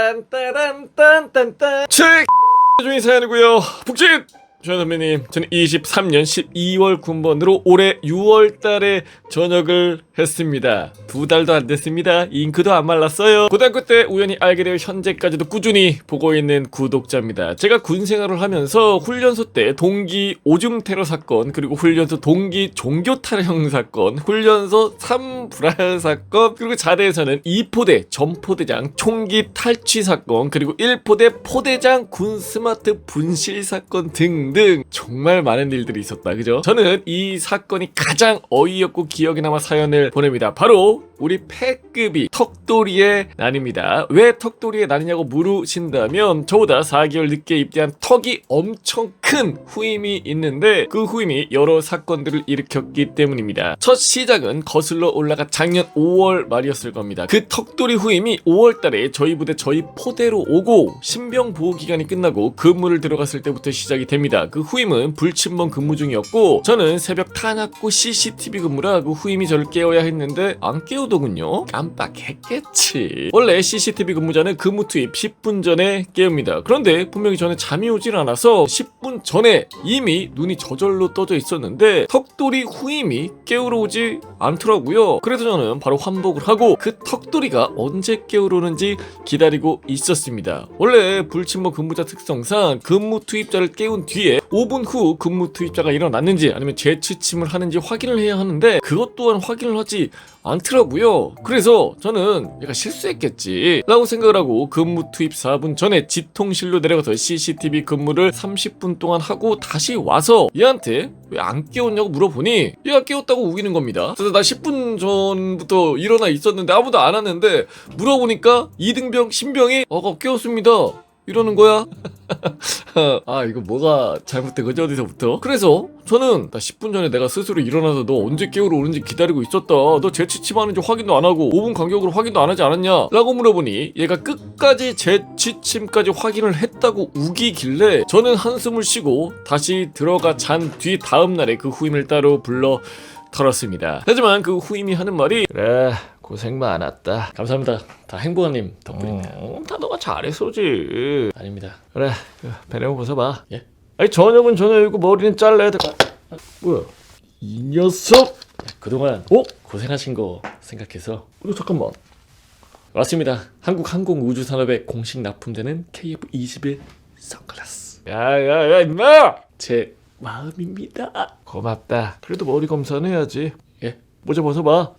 딴따란딴딴딴 책 중인 사연이고요. 북진 조현 선배님, 저는 23년 12월 군번으로 올해 6월달에 전역을 했습니다. 2달도 안 됐습니다. 잉크도 안 말랐어요. 고등학교 때 우연히 알게 되어 현재까지도 꾸준히 보고 있는 구독자입니다. 제가 군 생활을 하면서 훈련소 때 동기 오줌 테러 사건, 그리고 훈련소 동기 종교 탈영 사건, 훈련소 3불알 사건, 그리고 자대에서는 2포대 전포대장 총기 탈취 사건, 그리고 1포대 포대장 군 스마트 분실 사건 등등 정말 많은 일들이 있었다, 그죠? 저는 이 사건이 가장 어이없고 기억에 남아 사연을 보냅니다. 바로 우리 패급이 턱돌이의 난입니다. 왜 턱돌이의 난이냐고 물으신다면, 저보다 4개월 늦게 입대한 턱이 엄청 큰 후임이 있는데 그 후임이 여러 사건들을 일으켰기 때문입니다. 첫 시작은 거슬러 올라가 작년 5월 말이었을 겁니다. 그 턱돌이 후임이 5월달에 저희 부대 저희 포대로 오고 신병 보호 기간이 끝나고 근무를 들어갔을 때부터 시작이 됩니다. 그 후임은 불침번 근무 중이었고, 저는 새벽 탄압고 CCTV 근무라 그 후임이 저를 깨워야 했는데 안 깨우더군요. 깜빡했겠지. 원래 CCTV 근무자는 근무 투입 10분 전에 깨웁니다. 그런데 분명히 저는 잠이 오질 않아서 10분 전에 이미 눈이 저절로 떠져 있었는데 턱돌이 후임이 깨우러 오지 않더라고요. 그래서 저는 바로 환복을 하고 그 턱돌이가 언제 깨우러 오는지 기다리고 있었습니다. 원래 불침번 근무자 특성상 근무 투입자를 깨운 뒤에 5분 후 근무 투입자가 일어났는지 아니면 재취침을 하는지 확인을 해야 하는데 그것 또한 확인을 하지 않더라고요. 그래서 저는 얘가 실수했겠지 라고 생각을 하고 근무 투입 4분 전에 지통실로 내려가서 CCTV 근무를 30분 동안 하고 다시 와서 얘한테 왜 안 깨웠냐고 물어보니 얘가 깨웠다고 우기는 겁니다. 그래서 나 10분 전부터 일어나 있었는데 아무도 안 왔는데 물어보니까 이등병 신병이 깨웠습니다 이러는 거야. 아, 이거 뭐가 잘못된 거지 어디서부터? 그래서 저는 나 10분 전에 내가 스스로 일어나서 너 언제 깨우러 오는지 기다리고 있었다, 너 재취침하는지 확인도 안 하고 5분 간격으로 확인도 안 하지 않았냐 라고 물어보니 얘가 끝까지 재취침까지 확인을 했다고 우기길래 저는 한숨을 쉬고 다시 들어가 잔 뒤 다음날에 그 후임을 따로 불러 털었습니다. 하지만 그 후임이 하는 말이, 그래 고생 많았다, 감사합니다, 다 행복한님 덕분입니다. 다 너가 잘해서지. 아닙니다. 그래 배내고 벗어봐. 예? 아니 저녁은 저녁이고 머리는 잘라야 돼. 뭐야 이 녀석. 그동안 고생하신 거 생각해서. 잠깐만. 맞습니다. 한국 항공우주산업에 공식 납품되는 KF21 선글라스. 야야야 임마, 제 마음입니다. 고맙다. 그래도 머리 검사는 해야지. 예, 모자 벗어봐.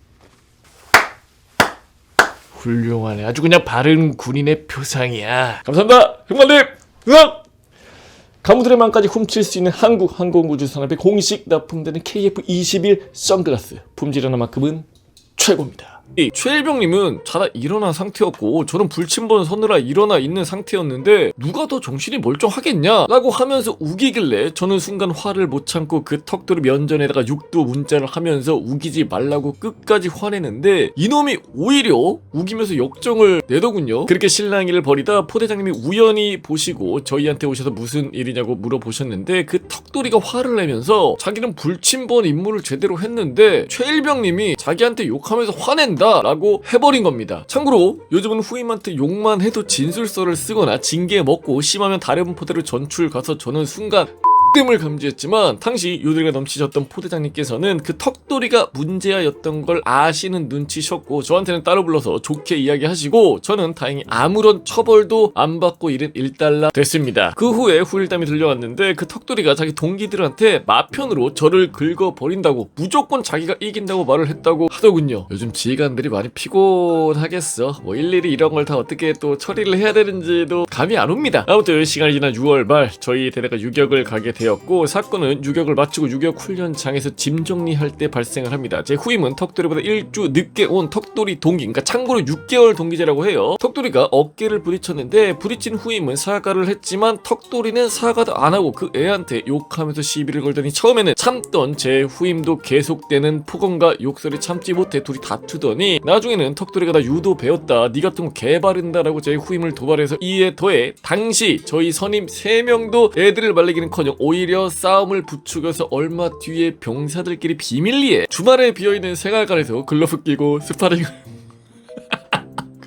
훌륭하네. 아주 그냥 바른 군인의 표상이야. 감사합니다 형관님. 으악! 가무들의 마음까지 훔칠 수 있는 한국 항공우주산업에 공식 납품되는 KF21 선글라스. 품질 하나만큼은 최고입니다. 이 최일병님은 자다 일어난 상태였고 저는 불침번 서느라 일어나 있는 상태였는데 누가 더 정신이 멀쩡하겠냐 라고 하면서 우기길래 저는 순간 화를 못 참고 그 턱돌이 면전에다가 육두 문자를 하면서 우기지 말라고 끝까지 화내는데 이놈이 오히려 우기면서 역정을 내더군요. 그렇게 실랑이를 벌이다 포대장님이 우연히 보시고 저희한테 오셔서 무슨 일이냐고 물어보셨는데 그 턱돌이가 화를 내면서 자기는 불침번 임무를 제대로 했는데 최일병님이 자기한테 욕하면서 화낸다 라고 해버린 겁니다. 참고로 요즘은 후임한테 욕만 해도 진술서를 쓰거나 징계 먹고 심하면 다른 포대로 전출 가서 저는 순간 뜸을 감지했지만 당시 요들가 넘치셨던 포대장님께서는 그 턱돌이가 문제였던 걸 아시는 눈치셨고 저한테는 따로 불러서 좋게 이야기하시고 저는 다행히 아무런 처벌도 안 받고 일은 일단락 됐습니다. 그 후에 후일담이 들려왔는데 그 턱돌이가 자기 동기들한테 마편으로 저를 긁어버린다고, 무조건 자기가 이긴다고 말을 했다고 하더군요. 요즘 지휘관들이 많이 피곤하겠어. 뭐 일일이 이런 걸 다 어떻게 또 처리를 해야 되는지도 감이 안 옵니다. 아무튼 시간이 지난 6월 말 저희 대대가 유격을 가게 되었고 사건은 유격을 마치고 유격 훈련장에서 짐 정리할 때 발생을 합니다. 제 후임은 턱돌이보다 1주 늦게 온 턱돌이 동기, 그러니까 참고로 6개월 동기제라고 해요. 턱돌이가 어깨를 부딪혔는데 부딪힌 후임은 사과를 했지만 턱돌이는 사과도 안 하고 그 애한테 욕하면서 시비를 걸더니 처음에는 참던 제 후임도 계속되는 폭언과 욕설을 참지 못해 둘이 다투더니 나중에는 턱돌이가 나 유도 배웠다, 니 같은 거 개바른다 라고 제 후임을 도발해서 이에 더해 당시 저희 선임 3명도 애들을 말리기는커녕 오히려 싸움을 부추겨서 얼마 뒤에 병사들끼리 비밀리에 주말에 비어있는 생활관에서 글러브 끼고 스파링을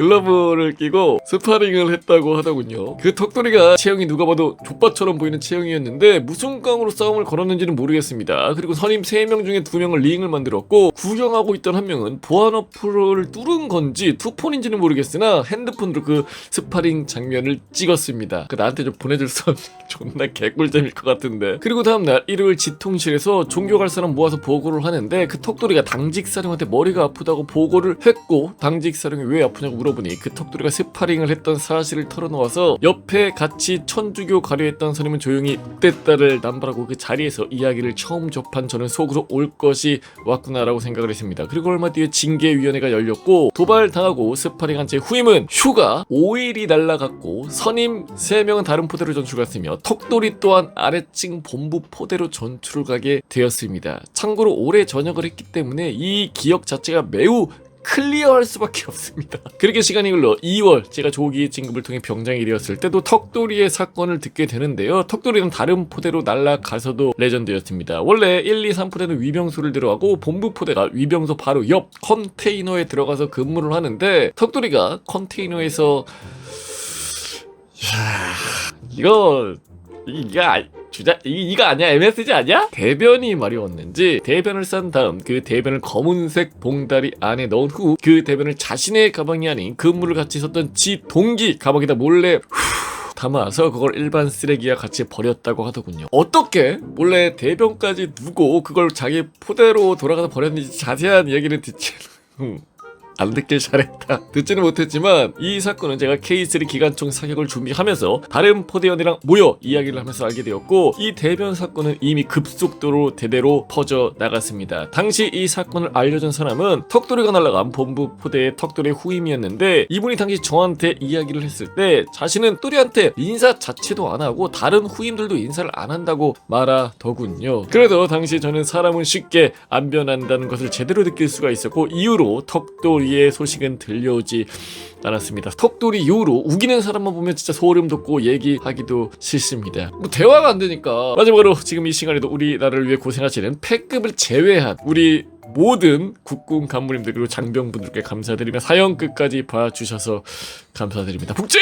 글러브를 끼고 스파링을 했다고 하더군요. 그 턱돌이가 체형이 누가 봐도 족밥처럼 보이는 체형이었는데 무슨 깡으로 싸움을 걸었는지는 모르겠습니다. 그리고 선임 3명 중에 2명을 링을 만들었고 구경하고 있던 한 명은 보안 어플을 뚫은 건지 투폰인지는 모르겠으나 핸드폰으로 그 스파링 장면을 찍었습니다. 나한테 좀 보내줄 수 없는 존나 개꿀잼일 것 같은데. 그리고 다음날 일요일 지통실에서 종교 갈 사람 모아서 보고를 하는데 그 턱돌이가 당직 사령한테 머리가 아프다고 보고를 했고 당직 사령이 왜 아프냐고 물어보니 그 턱돌이가 스파링을 했던 사실을 털어놓아서 옆에 같이 천주교 가려 했던 선임은 조용히 떼딸을 남발하고 그 자리에서 이야기를 처음 접한 저는 속으로 올 것이 왔구나라고 생각을 했습니다. 그리고 얼마 뒤에 징계위원회가 열렸고 도발당하고 스파링한 제 후임은 휴가 5일이 날라갔고 선임 3명은 다른 포대로 전출갔으며 턱돌이 또한 아래층 본부 포대로 전출을 가게 되었습니다. 참고로 올해 전역을 했기 때문에 이 기억 자체가 매우 클리어할 수밖에 없습니다. 그렇게 시간이 흘러 2월 제가 조기 진급을 통해 병장이 되었을 때도 턱돌이의 사건을 듣게 되는데요. 턱돌이는 다른 포대로 날아가서도 레전드였습니다. 원래 1, 2, 3포대는 위병소를 들어가고 본부 포대가 위병소 바로 옆 컨테이너에 들어가서 근무를 하는데 턱돌이가 컨테이너에서 이거 아니야? MSG 아니야? 대변이 마려웠는지 대변을 싼 다음 그 대변을 검은색 봉다리 안에 넣은 후 그 대변을 자신의 가방이 아닌 근무를 같이 썼던 지 동기 가방에다 몰래 담아서 그걸 일반 쓰레기와 같이 버렸다고 하더군요. 어떻게 몰래 대변까지 두고 그걸 자기 포대로 돌아가서 버렸는지 자세한 이야기는 듣지 안 듣길 잘했다. 듣지는 못했지만 이 사건은 제가 K3 기관총 사격을 준비하면서 다른 포대원이랑 모여 이야기를 하면서 알게 되었고 이 대변 사건은 이미 급속도로 대대로 퍼져 나갔습니다. 당시 이 사건을 알려준 사람은 턱돌이가 날아간 본부 포대의 턱돌이의 후임이었는데 이분이 당시 저한테 이야기를 했을 때 자신은 또리한테 인사 자체도 안 하고 다른 후임들도 인사를 안 한다고 말하더군요. 그래도 당시 저는 사람은 쉽게 안 변한다는 것을 제대로 느낄 수가 있었고 이후로 턱돌이의 소식은 들려오지 않았습니다. 턱돌이 이후로 우기는 사람만 보면 진짜 소름 돋고 얘기하기도 싫습니다. 대화가 안 되니까. 마지막으로 지금 이 시간에도 우리나라를 위해 고생하시는 패급을 제외한 우리 모든 국군 간부님들 그리고 장병분들께 감사드리며 사연 끝까지 봐주셔서 감사드립니다. 북진!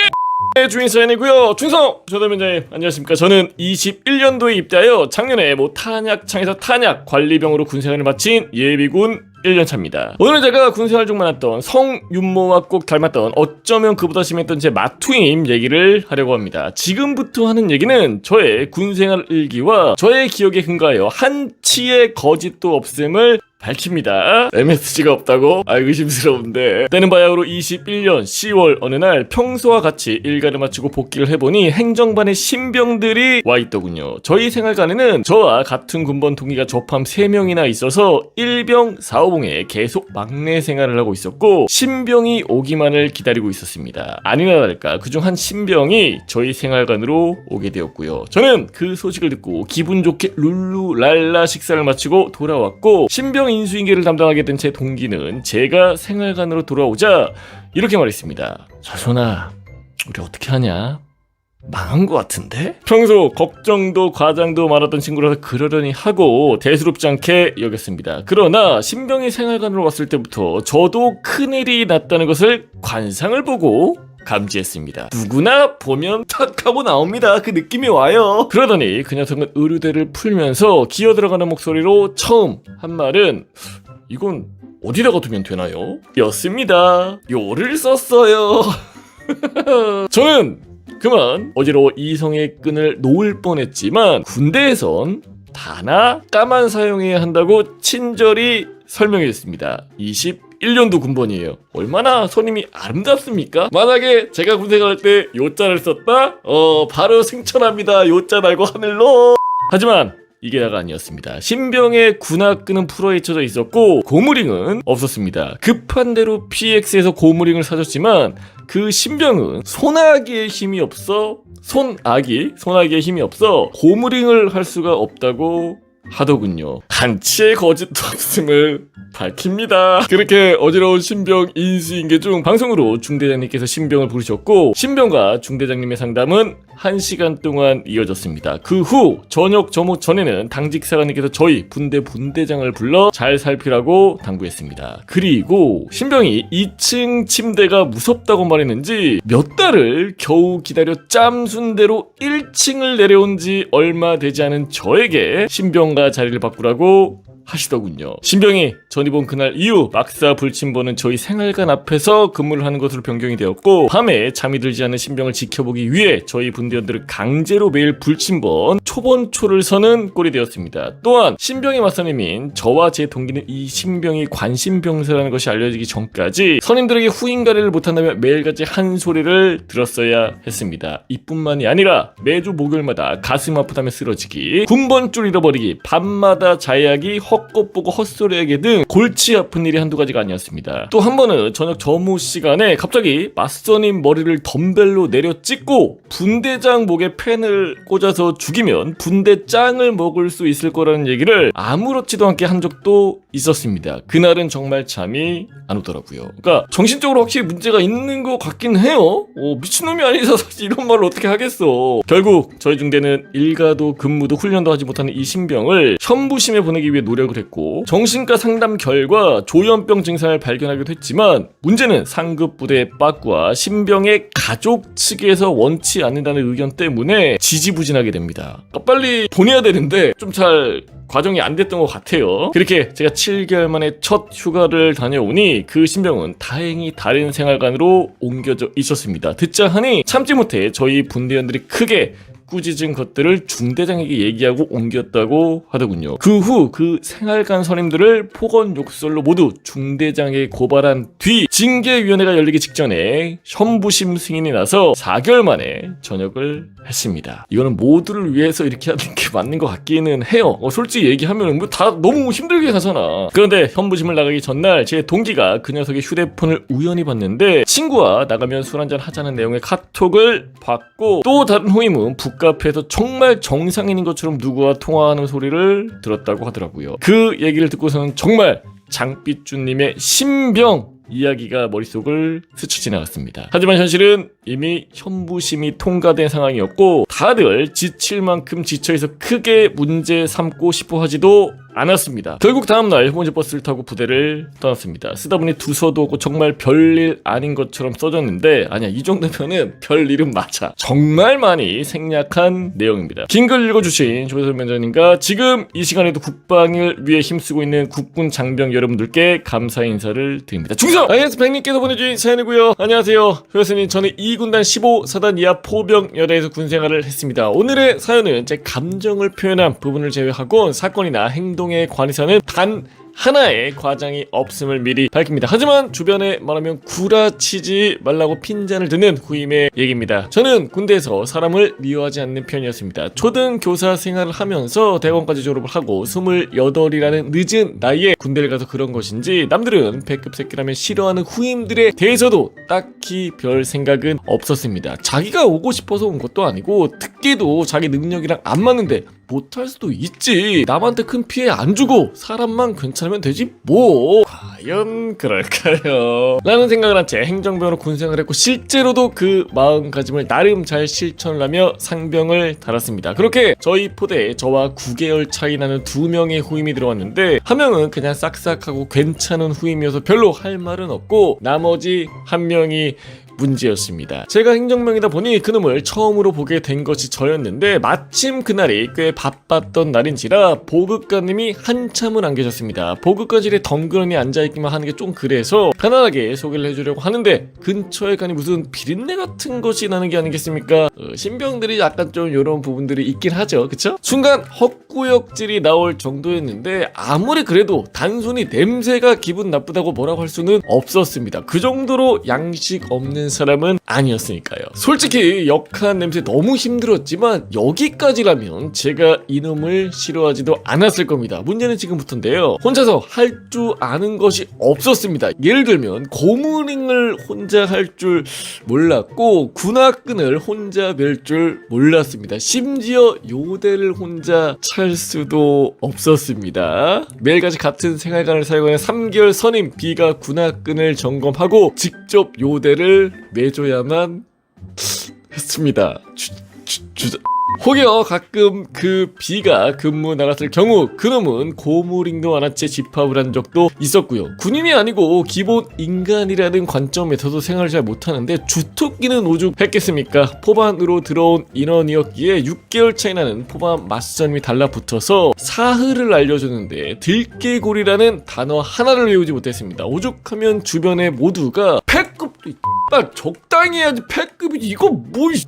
주인 사연이고요. 충성! 조대변장님 안녕하십니까. 저는 21년도에 입대하여 작년에 탄약창에서 탄약 관리병으로 군생활을 마친 예비군 1년차입니다. 오늘은 제가 군생활 중 많았던 성윤모와 꼭 닮았던 어쩌면 그보다 심했던 제 마투임 얘기를 하려고 합니다. 지금부터 하는 얘기는 저의 군생활 일기와 저의 기억에 근거하여 한치의 거짓도 없음을 밝힙니다. MSG가 없다고? 의심스러운데. 때는 바야흐로 21년 10월 어느 날 평소와 같이 일과를 마치고 복귀를 해보니 행정반에 신병들이 와있더군요. 저희 생활관에는 저와 같은 군번 동기가 저포함 3명이나 있어서 1병 4호봉에 계속 막내 생활을 하고 있었고 신병이 오기만을 기다리고 있었습니다. 아니나 다를까 그중 한 신병이 저희 생활관으로 오게 되었고요. 저는 그 소식을 듣고 기분 좋게 룰루랄라 식사를 마치고 돌아왔고 신병 인수인계를 담당하게 된 제 동기는 제가 생활관으로 돌아오자 이렇게 말했습니다. 자손아, 우리 어떻게 하냐? 망한 것 같은데? 평소 걱정도 과장도 많았던 친구라서 그러려니 하고 대수롭지 않게 여겼습니다. 그러나 신병이 생활관으로 왔을 때부터 저도 큰일이 났다는 것을 관상을 보고 감지했습니다. 누구나 보면 탁 하고 나옵니다. 그 느낌이 와요. 그러더니 그 녀석은 의류대를 풀면서 기어 들어가는 목소리로 처음 한 말은 이건 어디다가 두면 되나요? 였습니다. 요를 썼어요. 저는 그만 어지러워 이성의 끈을 놓을 뻔했지만 군대에선 다나 까만 사용해야 한다고 친절히 설명했습니다. 21년도 군번이에요. 얼마나 손님이 아름답습니까? 만약에 제가 군생활할 때 요자를 썼다? 바로 승천합니다. 요자 달고 하늘로. 하지만 이게 다가 아니었습니다. 신병의 군화끈은 풀어헤쳐져 있었고 고무링은 없었습니다. 급한 대로 PX에서 고무링을 사줬지만 그 신병은 소나기의 힘이 없어 고무링을 할 수가 없다고 하더군요. 한치의 거짓도 없음을 밝힙니다. 그렇게 어지러운 신병 인수인계 중 방송으로 중대장님께서 신병을 부르셨고 신병과 중대장님의 상담은 1시간 동안 이어졌습니다. 그 후 저녁 점호 전에는 당직 사관님께서 저희 분대장을 불러 잘 살피라고 당부했습니다. 그리고 신병이 2층 침대가 무섭다고 말했는지 몇 달을 겨우 기다려 짬순대로 1층을 내려온 지 얼마 되지 않은 저에게 신병과 자리를 바꾸라고 하시더군요. 신병이 전입 그날 이후 막사 불침번은 저희 생활관 앞에서 근무를 하는 것으로 변경이 되었고, 밤에 잠이 들지 않는 신병을 지켜보기 위해 저희 분대원들을 강제로 매일 불침번 초번초를 서는 꼴이 되었습니다. 또한 신병의 맞선임인 저와 제 동기는 이 신병이 관심병사라는 것이 알려지기 전까지 선임들에게 후임가리를 못한다며 매일같이 한 소리를 들었어야 했습니다. 이뿐만이 아니라 매주 목요일마다 가슴 아프다며 쓰러지기, 군번줄 잃어버리기, 밤마다 자야기, 헛것 보고 헛소리하기 등 골치 아픈 일이 한두 가지가 아니었습니다. 또 한 번은 저녁 점호 시간에 갑자기 맞선임 머리를 덤벨로 내려 찍고 분대장 목에 펜을 꽂아서 죽이면 분대장을 먹을 수 있을 거라는 얘기를 아무렇지도 않게 한 적도 있었습니다. 그날은 정말 잠이 안 오더라고요. 그러니까 정신적으로 확실히 문제가 있는 것 같긴 해요. 미친놈이 아니서 사실 이런 말을 어떻게 하겠어. 결국 저희 중대는 일가도 근무도 훈련도 하지 못하는 이 신병을 현부심에 보내기 위해 노력을 했고, 정신과 상담 결과 조현병 증상을 발견하기도 했지만 문제는 상급 부대의 빠꾸와 신병의 가족 측에서 원치 않는다는 의견 때문에 지지부진하게 됩니다. 빨리 보내야 되는데 좀 잘 과정이 안 됐던 것 같아요. 그렇게 제가 7개월 만에 첫 휴가를 다녀오니 그 신병은 다행히 다른 생활관으로 옮겨져 있었습니다. 듣자 하니 참지 못해 저희 분대원들이 크게 꾸짖은 것들을 중대장에게 얘기하고 옮겼다고 하더군요. 그 후 그 생활관 선임들을 폭언 욕설로 모두 중대장에 고발한 뒤 징계위원회가 열리기 직전에 현부심 승인이 나서 4개월 만에 전역을 했습니다. 이거는 모두를 위해서 이렇게 하는 게 맞는 것 같기는 해요. 솔직히 얘기하면 뭐 다 너무 힘들게 가잖아. 그런데 현부심을 나가기 전날 제 동기가 그 녀석의 휴대폰을 우연히 봤는데 친구와 나가면 술 한잔 하자는 내용의 카톡을 받고, 또 다른 후임은 북카페에서 정말 정상인인 것처럼 누구와 통화하는 소리를 들었다고 하더라고요. 그 얘기를 듣고서는 정말 장삐쭈님의 신병 이야기가 머릿속을 스쳐 지나갔습니다. 하지만 현실은 이미 현부심이 통과된 상황이었고 다들 지칠 만큼 지쳐있어 크게 문제 삼고 싶어 하지도 않았습니다. 결국 다음날 현모제 버스를 타고 부대를 떠났습니다. 쓰다 보니 두서도 없고 정말 별일 아닌 것처럼 써졌는데, 아니야, 이 정도면은 별일은 맞아. 정말 많이 생략한 내용입니다. 긴 글 읽어주신 조혜선 면장님과 지금 이 시간에도 국방을 위해 힘쓰고 있는 국군 장병 여러분들께 감사 인사를 드립니다. 중성! IS 백님께서 보내주신 사연이고요. 안녕하세요, 효선님. 저는 2군단 15사단 이하 포병 여대에서 군생활을 했습니다. 오늘의 사연은 제 감정을 표현한 부분을 제외하고 사건이나 행동에 관해서는 단 하나의 과장이 없음을 미리 밝힙니다. 하지만 주변에 말하면 구라치지 말라고 핀잔을 드는 후임의 얘기입니다. 저는 군대에서 사람을 미워하지 않는 편이었습니다. 초등교사 생활을 하면서 대학원까지 졸업을 하고 28이라는 늦은 나이에 군대를 가서 그런 것인지 남들은 백급 새끼라면 싫어하는 후임들에 대해서도 딱히 별 생각은 없었습니다. 자기가 오고 싶어서 온 것도 아니고 특기도 자기 능력이랑 안 맞는데 못할 수도 있지. 남한테 큰 피해 안 주고 사람만 괜찮으면 되지 뭐. 과연 그럴까요? 라는 생각을 한 채 행정병으로 군생활을 했고 실제로도 그 마음가짐을 나름 잘 실천을 하며 상병을 달았습니다. 그렇게 저희 포대에 저와 9개월 차이 나는 2명의 후임이 들어왔는데 한 명은 그냥 싹싹하고 괜찮은 후임이어서 별로 할 말은 없고 나머지 한 명이 문제였습니다. 제가 행정병이다 보니 그놈을 처음으로 보게 된 것이 저였는데 마침 그날이 꽤 바빴던 날인지라 보급관님이 한참을 안 계셨습니다. 보급관실에 덩그러니 앉아있기만 하는 게 좀 그래서 편안하게 소개를 해주려고 하는데 근처에 가니 무슨 비린내 같은 것이 나는 게 아니겠습니까? 신병들이 약간 좀 이런 부분들이 있긴 하죠. 그쵸? 순간 헛구역질이 나올 정도였는데 아무리 그래도 단순히 냄새가 기분 나쁘다고 뭐라고 할 수는 없었습니다. 그 정도로 양식 없는 사람은 아니었으니까요. 솔직히 역한 냄새 너무 힘들었지만 여기까지라면 제가 이놈을 싫어하지도 않았을 겁니다. 문제는 지금부터인데요. 혼자서 할 줄 아는 것이 없었습니다. 예를 들면 고무링을 혼자 할 줄 몰랐고 군화끈을 혼자 멜 줄 몰랐습니다. 심지어 요대를 혼자 찰 수도 없었습니다. 매일같이 같은 생활관을 사용하는 3개월 선임 B가 군화끈을 점검하고 직접 요대를 매줘야만 했습니다. 혹여 가끔 그 B가 근무 나갔을 경우 그놈은 고무링도 안 한 채 집합을 한 적도 있었고요. 군인이 아니고 기본 인간이라는 관점에서도 생활을 잘 못하는데 주특기는 오죽했겠습니까? 포반으로 들어온 인원이었기에 6개월 차이 나는 포반 맞선임이 달라붙어서 사흘을 알려줬는데 들깨골이라는 단어 하나를 외우지 못했습니다. 오죽하면 주변에 모두가 패급도 적당히 해야지 패급이지 이거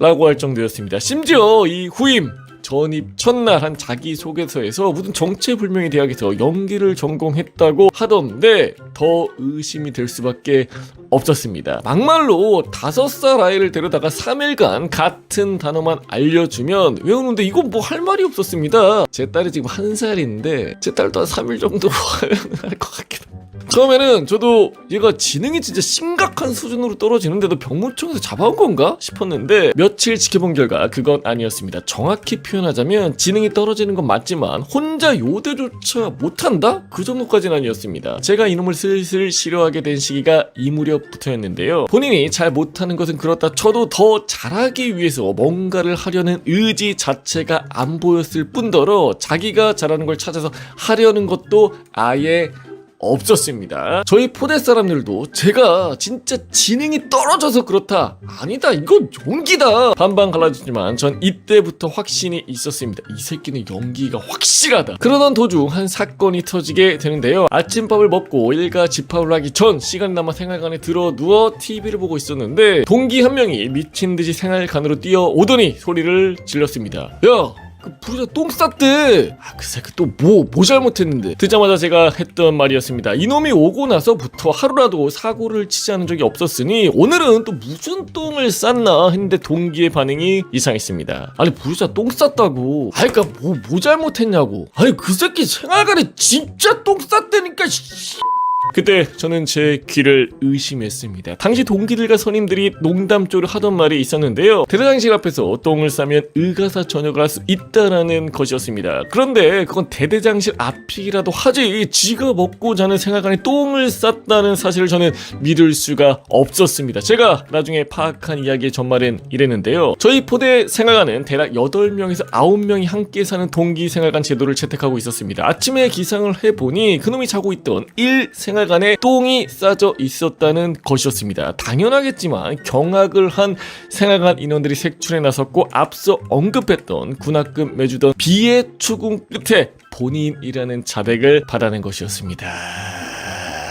라고 할 정도였습니다. 심지어 이 후임 전입 첫날 한 자기소개서에서 무슨 정체불명의 대학에서 연기를 전공했다고 하던데 더 의심이 될 수밖에 없었습니다. 막말로 5살 아이를 데려다가 3일간 같은 단어만 알려주면 외우는데 이건 뭐 할 말이 없었습니다. 제 딸이 지금 1살인데 제 딸도 한 3일 정도 하면 할 것 같기도 해요. 처음에는 저도 얘가 지능이 진짜 심각한 수준으로 떨어지는데도 병무청에서 잡아온 건가 싶었는데 며칠 지켜본 결과 그건 아니었습니다. 정확히 표현하자면 지능이 떨어지는 건 맞지만 혼자 요대조차 못한다? 그 정도까지는 아니었습니다. 제가 이놈을 슬슬 싫어하게 된 시기가 이 무렵부터였는데요. 본인이 잘 못하는 것은 그렇다 쳐도 더 잘하기 위해서 뭔가를 하려는 의지 자체가 안 보였을 뿐더러 자기가 잘하는 걸 찾아서 하려는 것도 아예 없었습니다. 저희 포대 사람들도 제가 진짜 지능이 떨어져서 그렇다 아니다 이건 용기다 반반 갈라지지만 전 이때부터 확신이 있었습니다. 이 새끼는 연기가 확실하다. 그러던 도중 한 사건이 터지게 되는데요. 아침밥을 먹고 일가 집합을 하기 전 시간 남아 생활관에 들어 누워 TV를 보고 있었는데 동기 한 명이 미친듯이 생활관으로 뛰어오더니 소리를 질렀습니다. 야! 그 부르자 똥 쌌대. 그 새끼 또 뭐 잘못했는데. 듣자마자 제가 했던 말이었습니다. 이놈이 오고 나서부터 하루라도 사고를 치지 않은 적이 없었으니 오늘은 또 무슨 똥을 쌌나 했는데 동기의 반응이 이상했습니다. 아니 부르자 똥 쌌다고. 그러니까 뭐 잘못했냐고. 아니 그 새끼 생활관에 진짜 똥 쌌다니까. 그때 저는 제 귀를 의심했습니다. 당시 동기들과 선임들이 농담조를 하던 말이 있었는데요. 대대장실 앞에서 똥을 싸면 의가사 전역을 할 수 있다라는 것이었습니다. 그런데 그건 대대장실 앞이라도 하지 지가 먹고 자는 생활관에 똥을 쌌다는 사실을 저는 믿을 수가 없었습니다. 제가 나중에 파악한 이야기의 전말은 이랬는데요. 저희 포대 생활관은 대략 8명에서 9명이 함께 사는 동기 생활관 제도를 채택하고 있었습니다. 아침에 기상을 해보니 그놈이 자고 있던 생활관에 똥이 싸져 있었다는 것이었습니다. 당연하겠지만 경악을 한 생활관 인원들이 색출에 나섰고 앞서 언급했던 군합금 매주던 B의 추궁 끝에 본인이라는 자백을 받아낸 것이었습니다.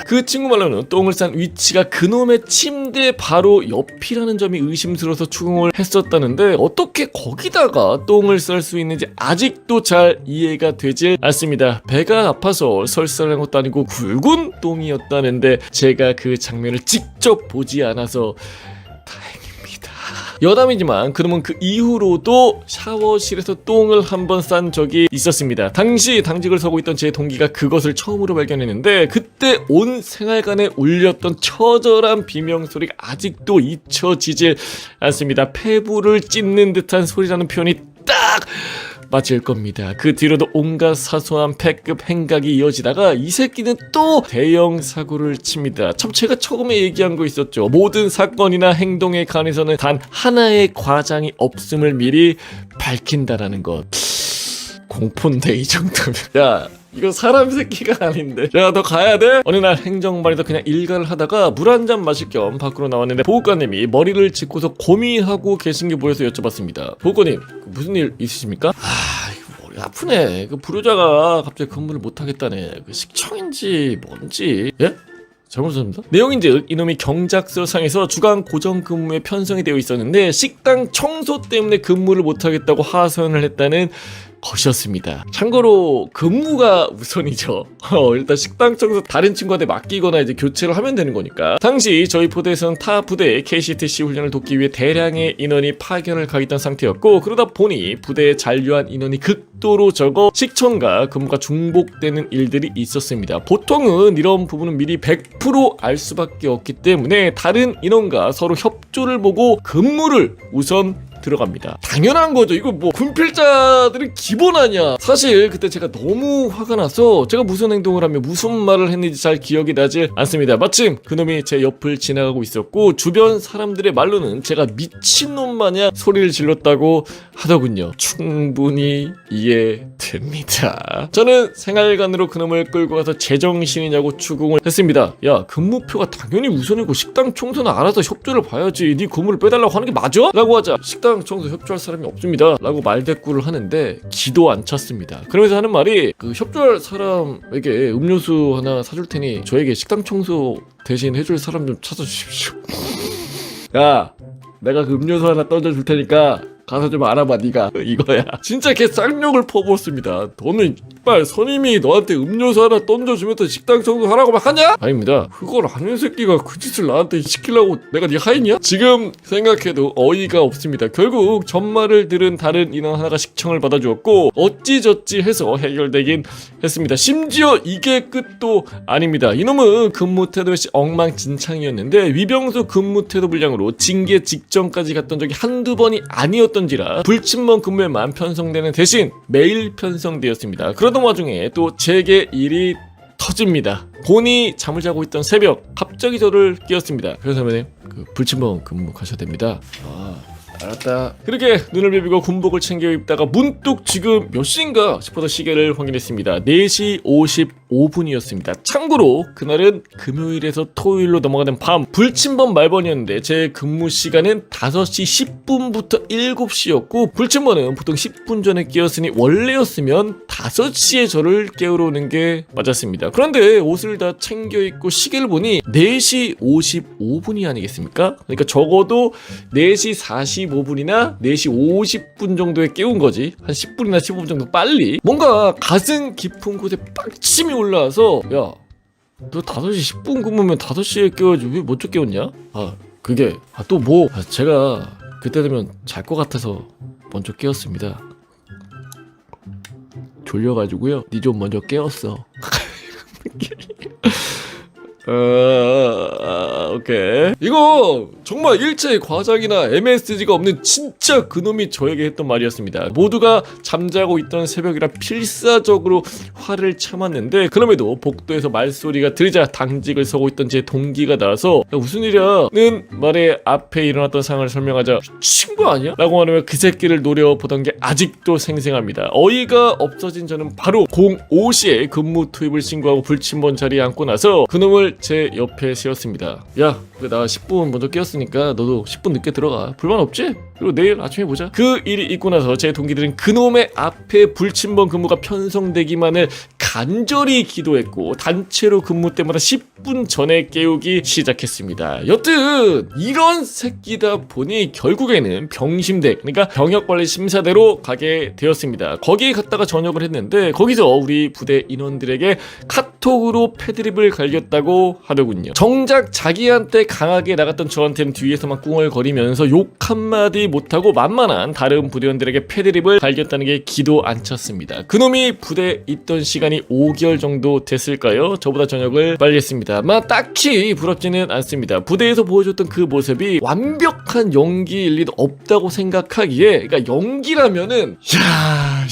그 친구 말로는 똥을 싼 위치가 그놈의 침대 바로 옆이라는 점이 의심스러워서 추궁을 했었다는데 어떻게 거기다가 똥을 쌀 수 있는지 아직도 잘 이해가 되질 않습니다. 배가 아파서 설사한 것도 아니고 굵은 똥이었다는데 제가 그 장면을 직접 보지 않아서 여담이지만 그놈은 그 이후로도 샤워실에서 똥을 한번 싼 적이 있었습니다. 당시 당직을 서고 있던 제 동기가 그것을 처음으로 발견했는데 그때 온 생활관에 울렸던 처절한 비명소리가 아직도 잊혀지질 않습니다. 폐부를 찢는 듯한 소리라는 표현이 딱 맞을 겁니다. 그 뒤로도 온갖 사소한 패급 행각이 이어지다가 이 새끼는 또 대형 사고를 칩니다. 참 제가 처음에 얘기한 거 있었죠. 모든 사건이나 행동에 관해서는 단 하나의 과장이 없음을 미리 밝힌다라는 것. 공포인데 이 정도면. 야 이거 사람 새끼가 아닌데. 야 너 가야 돼? 어느 날 행정반에서 그냥 일과를 하다가 물 한 잔 마실 겸 밖으로 나왔는데 보호관님이 머리를 짚고서 고민하고 계신 게 보여서 여쭤봤습니다. 보호관님 무슨 일 있으십니까? 이거 머리 아프네. 그 불효자가 갑자기 근무를 못하겠다네. 그 식청인지 뭔지. 예? 잘못했습니다. 내용인즉 이놈이 경작서상에서 주간 고정 근무에 편성이 되어 있었는데 식당 청소 때문에 근무를 못하겠다고 하선을 했다는 것이었습니다. 참고로 근무가 우선이죠. 일단 식당 청소 다른 친구한테 맡기거나 이제 교체를 하면 되는 거니까. 당시 저희 부대에서는 타 부대의 KCTC 훈련을 돕기 위해 대량의 인원이 파견을 가 있던 상태였고 그러다 보니 부대에 잔류한 인원이 극도로 적어 식청과 근무가 중복되는 일들이 있었습니다. 보통은 이런 부분은 미리 100% 알 수밖에 없기 때문에 다른 인원과 서로 협조를 보고 근무를 우선 들어갑니다. 당연한 거죠. 이거 뭐 군필자들은 기본 아니야. 사실 그때 제가 너무 화가 나서 제가 무슨 행동을 하며 무슨 말을 했는지 잘 기억이 나지 않습니다. 마침 그놈이 제 옆을 지나가고 있었고 주변 사람들의 말로는 제가 미친놈 마냥 소리를 질렀다고 하더군요. 충분히 이해됩니다. 저는 생활관으로 그놈을 끌고 가서 제정신이냐고 추궁을 했습니다. 야, 근무표가 당연히 우선이고 식당 청소는 알아서 협조를 봐야지. 네 건물을 빼달라고 하는 게 맞아? 라고 하자 식당 청소 협조할 사람이 없습니다 라고 말대꾸를 하는데 기도 안 찼습니다. 그러면서 하는 말이 그 협조할 사람에게 음료수 하나 사줄 테니 저에게 식당 청소 대신 해줄 사람 좀 찾아주십시오. 야, 내가 그 음료수 하나 던져줄 테니까 가서 좀 알아봐. 네가 이거야. 진짜 걔 쌍욕을 퍼부었습니다. 너는 빨 선임이 너한테 음료수 하나 던져주면서 식당 청소하라고 막 하냐? 아닙니다. 그걸 아는 새끼가 그 짓을 나한테 시키려고 내가 네 하인이야? 지금 생각해도 어이가 없습니다. 결국 전말을 들은 다른 인원 하나가 식청을 받아주었고 어찌저찌 해서 해결되긴 했습니다. 심지어 이게 끝도 아닙니다. 이놈은 근무 태도 역시 엉망진창이었는데 위병소 근무 태도 불량으로 징계 직전까지 갔던 적이 한두 번이 아니었던지라 불침번 근무에만 편성되는 대신 매일 편성되었습니다. 그러던 와중에 또 제게 일이 터집니다. 본이 잠을 자고 있던 새벽 갑자기 저를 깨웠습니다. 그래서 선배님 그 불침번 근무 가셔야 됩니다. 알았다. 그렇게 눈을 비비고 군복을 챙겨 입다가 문득 지금 몇 시인가 싶어서 시계를 확인했습니다. 4시 55분이었습니다. 참고로 그날은 금요일에서 토요일로 넘어가는 밤 불침번 말번이었는데 제 근무 시간은 5시 10분부터 7시였고 불침번은 보통 10분 전에 깨었으니 원래였으면 5시에 저를 깨우러 오는 게 맞았습니다. 그런데 옷을 다 챙겨 입고 시계를 보니 4시 55분이 아니겠습니까? 그러니까 적어도 4시 45분이나 4시 50분 정도에 깨운 거지. 한 10분이나 15분 정도 빨리. 뭔가 가슴 깊은 곳에 빡침이 올라와서 야, 너 5시 10분 근무면 5시에 깨워야지 왜 먼저 깨웠냐? 그게 또 뭐 제가 그때 되면 잘 것 같아서 먼저 깨웠습니다. 졸려가지고요. 니 좀 먼저 깨웠어. 오케이. 이거 정말 일체의 과장이나 MSG가 없는 진짜 그놈이 저에게 했던 말이었습니다. 모두가 잠자고 있던 새벽이라 필사적으로 화를 참았는데 그럼에도 복도에서 말소리가 들리자 당직을 서고 있던 제 동기가 나와서 야, 무슨 일이야? 는 말에 앞에 일어났던 상황을 설명하자 미친 거 아니야? 라고 하며 그 새끼를 노려보던 게 아직도 생생합니다. 어이가 없어진 저는 바로 05시에 근무 투입을 신고하고 불침번 자리에 앉고 나서 그놈을 제 옆에 세웠습니다. 야, 나 10분 먼저 깨웠으니까 너도 10분 늦게 들어가. 불만 없지? 그리고 내일 아침에 보자. 그 일이 있고 나서 제 동기들은 그놈의 앞에 불침번 근무가 편성되기만을 간절히 기도했고 단체로 근무 때마다 10분 전에 깨우기 시작했습니다. 여튼 이런 새끼다 보니 결국에는 병심대, 그러니까 병역관리심사대로 가게 되었습니다. 거기에 갔다가 전역을 했는데 거기서 우리 부대 인원들에게 카톡으로 패드립을 갈겼다고 하더군요. 정작 자기한테 강하게 나갔던 저한테는 뒤에서만 꿍얼거리면서 욕 한마디 못하고 만만한 다른 부대원들에게 패드립을 갈겼다는 게 기도 안 찼습니다. 그놈이 부대에 있던 시간이 5개월 정도 됐을까요? 저보다 전역을 빨리 했습니다. 딱히 부럽지는 않습니다. 부대에서 보여줬던 그 모습이 완벽한 연기일 리도 없다고 생각하기에, 그러니까 연기라면은 야,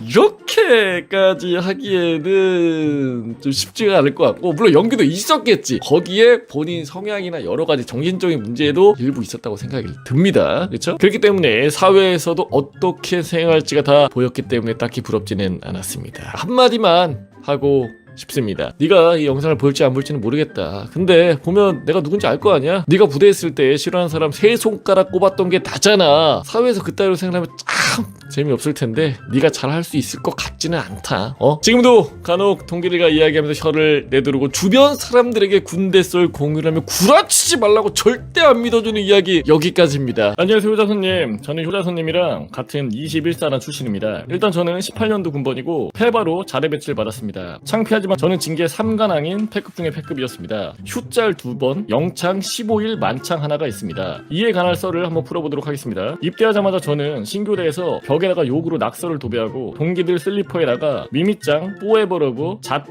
이렇게까지 하기에는 좀 쉽지가 않을 것 같고, 물론 연기도 있었겠지. 거기에 본인 성향이나 여러 가지 정신적인 문제도 일부 있었다고 생각이 듭니다. 그렇죠? 그렇기 때문에 사회에서도 어떻게 생활할지가 다 보였기 때문에 딱히 부럽지는 않았습니다. 한마디만 하고 싶습니다. 네가 이 영상을 볼지 안 볼지는 모르겠다. 근데 보면 내가 누군지 알 거 아니야? 네가 부대에 있을 때 싫어하는 사람 3손가락 꼽았던 게 나잖아. 사회에서 그따위로 생각하면 참 재미없을 텐데 네가 잘할 수 있을 것 같지는 않다. 지금도 간혹 동기들과 이야기하면서 혀를 내두르고 주변 사람들에게 군대 썰 공유를 하며 구라치지 말라고 절대 안 믿어주는 이야기 여기까지입니다. 안녕하세요, 효자손님. 저는 효자손님이랑 같은 21사단 출신입니다. 일단 저는 18년도 군번이고 폐바로 자대 배치를 받았습니다. 창피하지만 저는 징계 3관왕인 패급 중에 패급이었습니다. 휴짤 2번, 영창 15일 만창 하나가 있습니다. 이에 관한 썰을 한번 풀어보도록 하겠습니다. 입대하자마자 저는 신교대에서 벽에 벽에다가 욕으로 낙서를 도배하고 동기들 슬리퍼에다가 미미짱 뽀에버러브 잣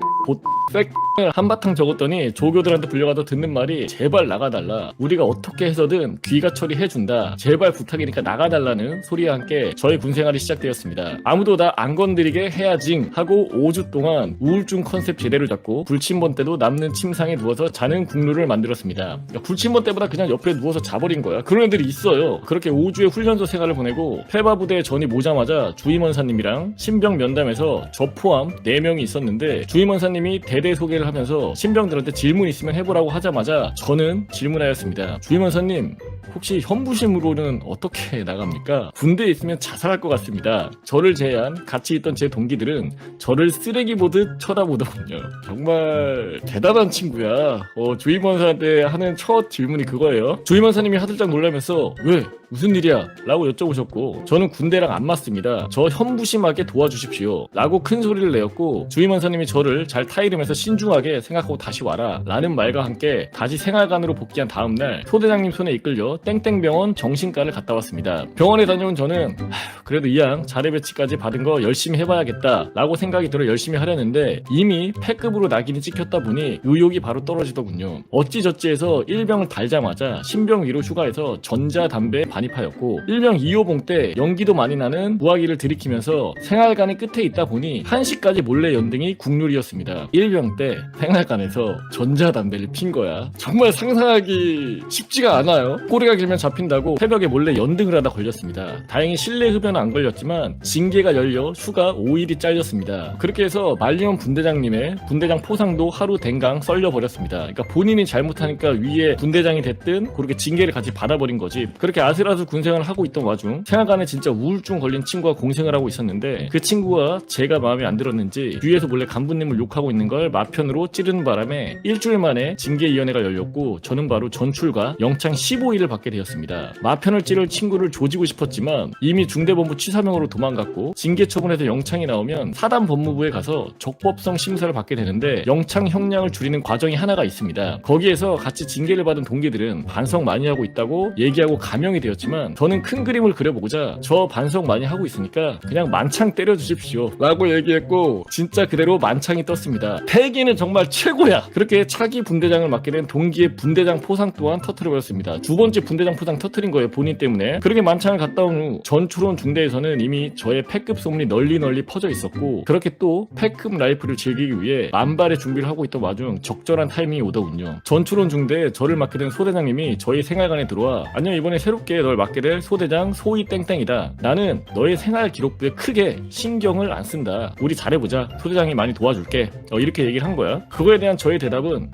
섹을 한바탕 적었더니 조교들한테 불려가서 듣는 말이 제발 나가달라, 우리가 어떻게 해서든 귀가 처리해준다, 제발 부탁이니까 나가달라는 소리와 함께 저의 군생활이 시작되었습니다. 아무도 나 안 건드리게 해야징 하고 5주 동안 우울증 컨셉 제대로 잡고 불침번 때도 남는 침상에 누워서 자는 국룰을 만들었습니다. 그러니까 불침번 때보다 그냥 옆에 누워서 자버린 거야. 그런 애들이 있어요. 그렇게 5주의 훈련소 생활을 보내고 페바부대에 전이 오자마자 주임원사님이랑 신병 면담에서 저 포함 4명이 있었는데 주임원사님이 대대 소개를 하면서 신병들한테 질문 있으면 해보라고 하자마자 저는 질문하였습니다. 주임원사님, 혹시 현부심으로는 어떻게 나갑니까? 군대에 있으면 자살할 것 같습니다. 저를 제외한 같이 있던 제 동기들은 저를 쓰레기 보듯 쳐다보더군요. 정말 대단한 친구야. 주임원사한테 하는 첫 질문이 그거예요. 주임원사님이 하들짝 놀라면서 왜? 무슨 일이야? 라고 여쭤보셨고 저는 군대랑 안 맞습니다. 저 현부심하게 도와주십시오. 라고 큰 소리를 내었고 주임원사님이 저를 잘 타이르면서 신중하게 생각하고 다시 와라 라는 말과 함께 다시 생활관으로 복귀한 다음날 소대장님 손에 이끌려 땡땡병원 정신과를 갔다 왔습니다. 병원에 다녀온 저는 그래도 이왕 자대 배치까지 받은 거 열심히 해봐야겠다 라고 생각이 들어 열심히 하려는데 이미 패급으로 낙인이 찍혔다 보니 의욕이 바로 떨어지더군요. 어찌저찌해서 1병을 달자마자 신병 위로 휴가해서 전자담배에 반입하였고 1병 2호봉 때 연기도 많이 나는 무화기를 들이키면서 생활관의 끝에 있다 보니 1시까지 몰래 연등이 국룰이었습니다. 1병 때 생활관에서 전자담배를 핀 거야. 정말 상상하기 쉽지가 않아요. 꼬리가 길면 잡힌다고 새벽에 몰래 연등을 하다 걸렸습니다. 다행히 실내 흡연은 안 걸렸지만 징계가 열려 휴가 5일이 잘렸습니다. 그렇게 해서 말리온 분대장님의 분대장 포상도 하루 댕강 썰려버렸습니다. 그러니까 본인이 잘못하니까 위에 분대장이 됐든 그렇게 징계를 같이 받아버린 거지. 그렇게 아슬아슬 군생활을 하고 있던 와중 생활관에 진짜 우울증 걸린 친구가 공생을 하고 있었는데 그 친구가 제가 마음에 안 들었는지 뒤에서 몰래 간부님을 욕하고 있는 걸 마편으로 찌르는 바람에 일주일 만에 징계위원회가 열렸고 저는 바로 전출과 영창 15일을 받게 되었습니다. 마편을 찌를 친구를 조지고 싶었지만 이미 중대본부 취사명으로 도망갔고 징계 처분에서 영창이 나오면 사단 법무부에 가서 적법성 심사를 받게 되는데 영창 형량을 줄이는 과정이 하나가 있습니다. 거기에서 같이 징계를 받은 동기들은 반성 많이 하고 있다고 얘기하고 감형이 되었지만 저는 큰 그림을 그려보고자 저 반성 많이 하고 있으니까 그냥 만창 때려주십시오 라고 얘기했고 진짜 그대로 만창이 떴습니다. 패기는 정말 최고야. 그렇게 차기 분대장을 맡게 된 동기의 분대장 포상 또한 터트려버렸습니다. 두 번째 분대장 포상 터트린 거예요. 본인 때문에. 그렇게 만창을 갔다 온 후 전초론 중대에서는 이미 저의 패급 소문이 널리 퍼져 있었고 그렇게 또 패급 라이프를 즐기기 위해 만발의 준비를 하고 있던 와중 적절한 타이밍이 오더군요. 전초론 중대에 저를 맡게 된 소대장님이 저희 생활관에 들어와 안녕, 이번에 새롭게 널 맡게 될 소대장 소희 땡땡이다. 나는 너의 생활 기록부에 크게 신경을 안 쓴다. 우리 잘해보자. 소대장이 많이 도와줄게. 이렇게 얘기를 한 거야. 그거에 대한 저의 대답은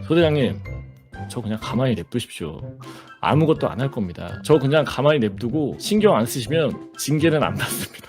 소대장님, 저 그냥 가만히 냅두십시오. 아무것도 안 할 겁니다. 저 그냥 가만히 냅두고 신경 안 쓰시면 징계는 안 받습니다.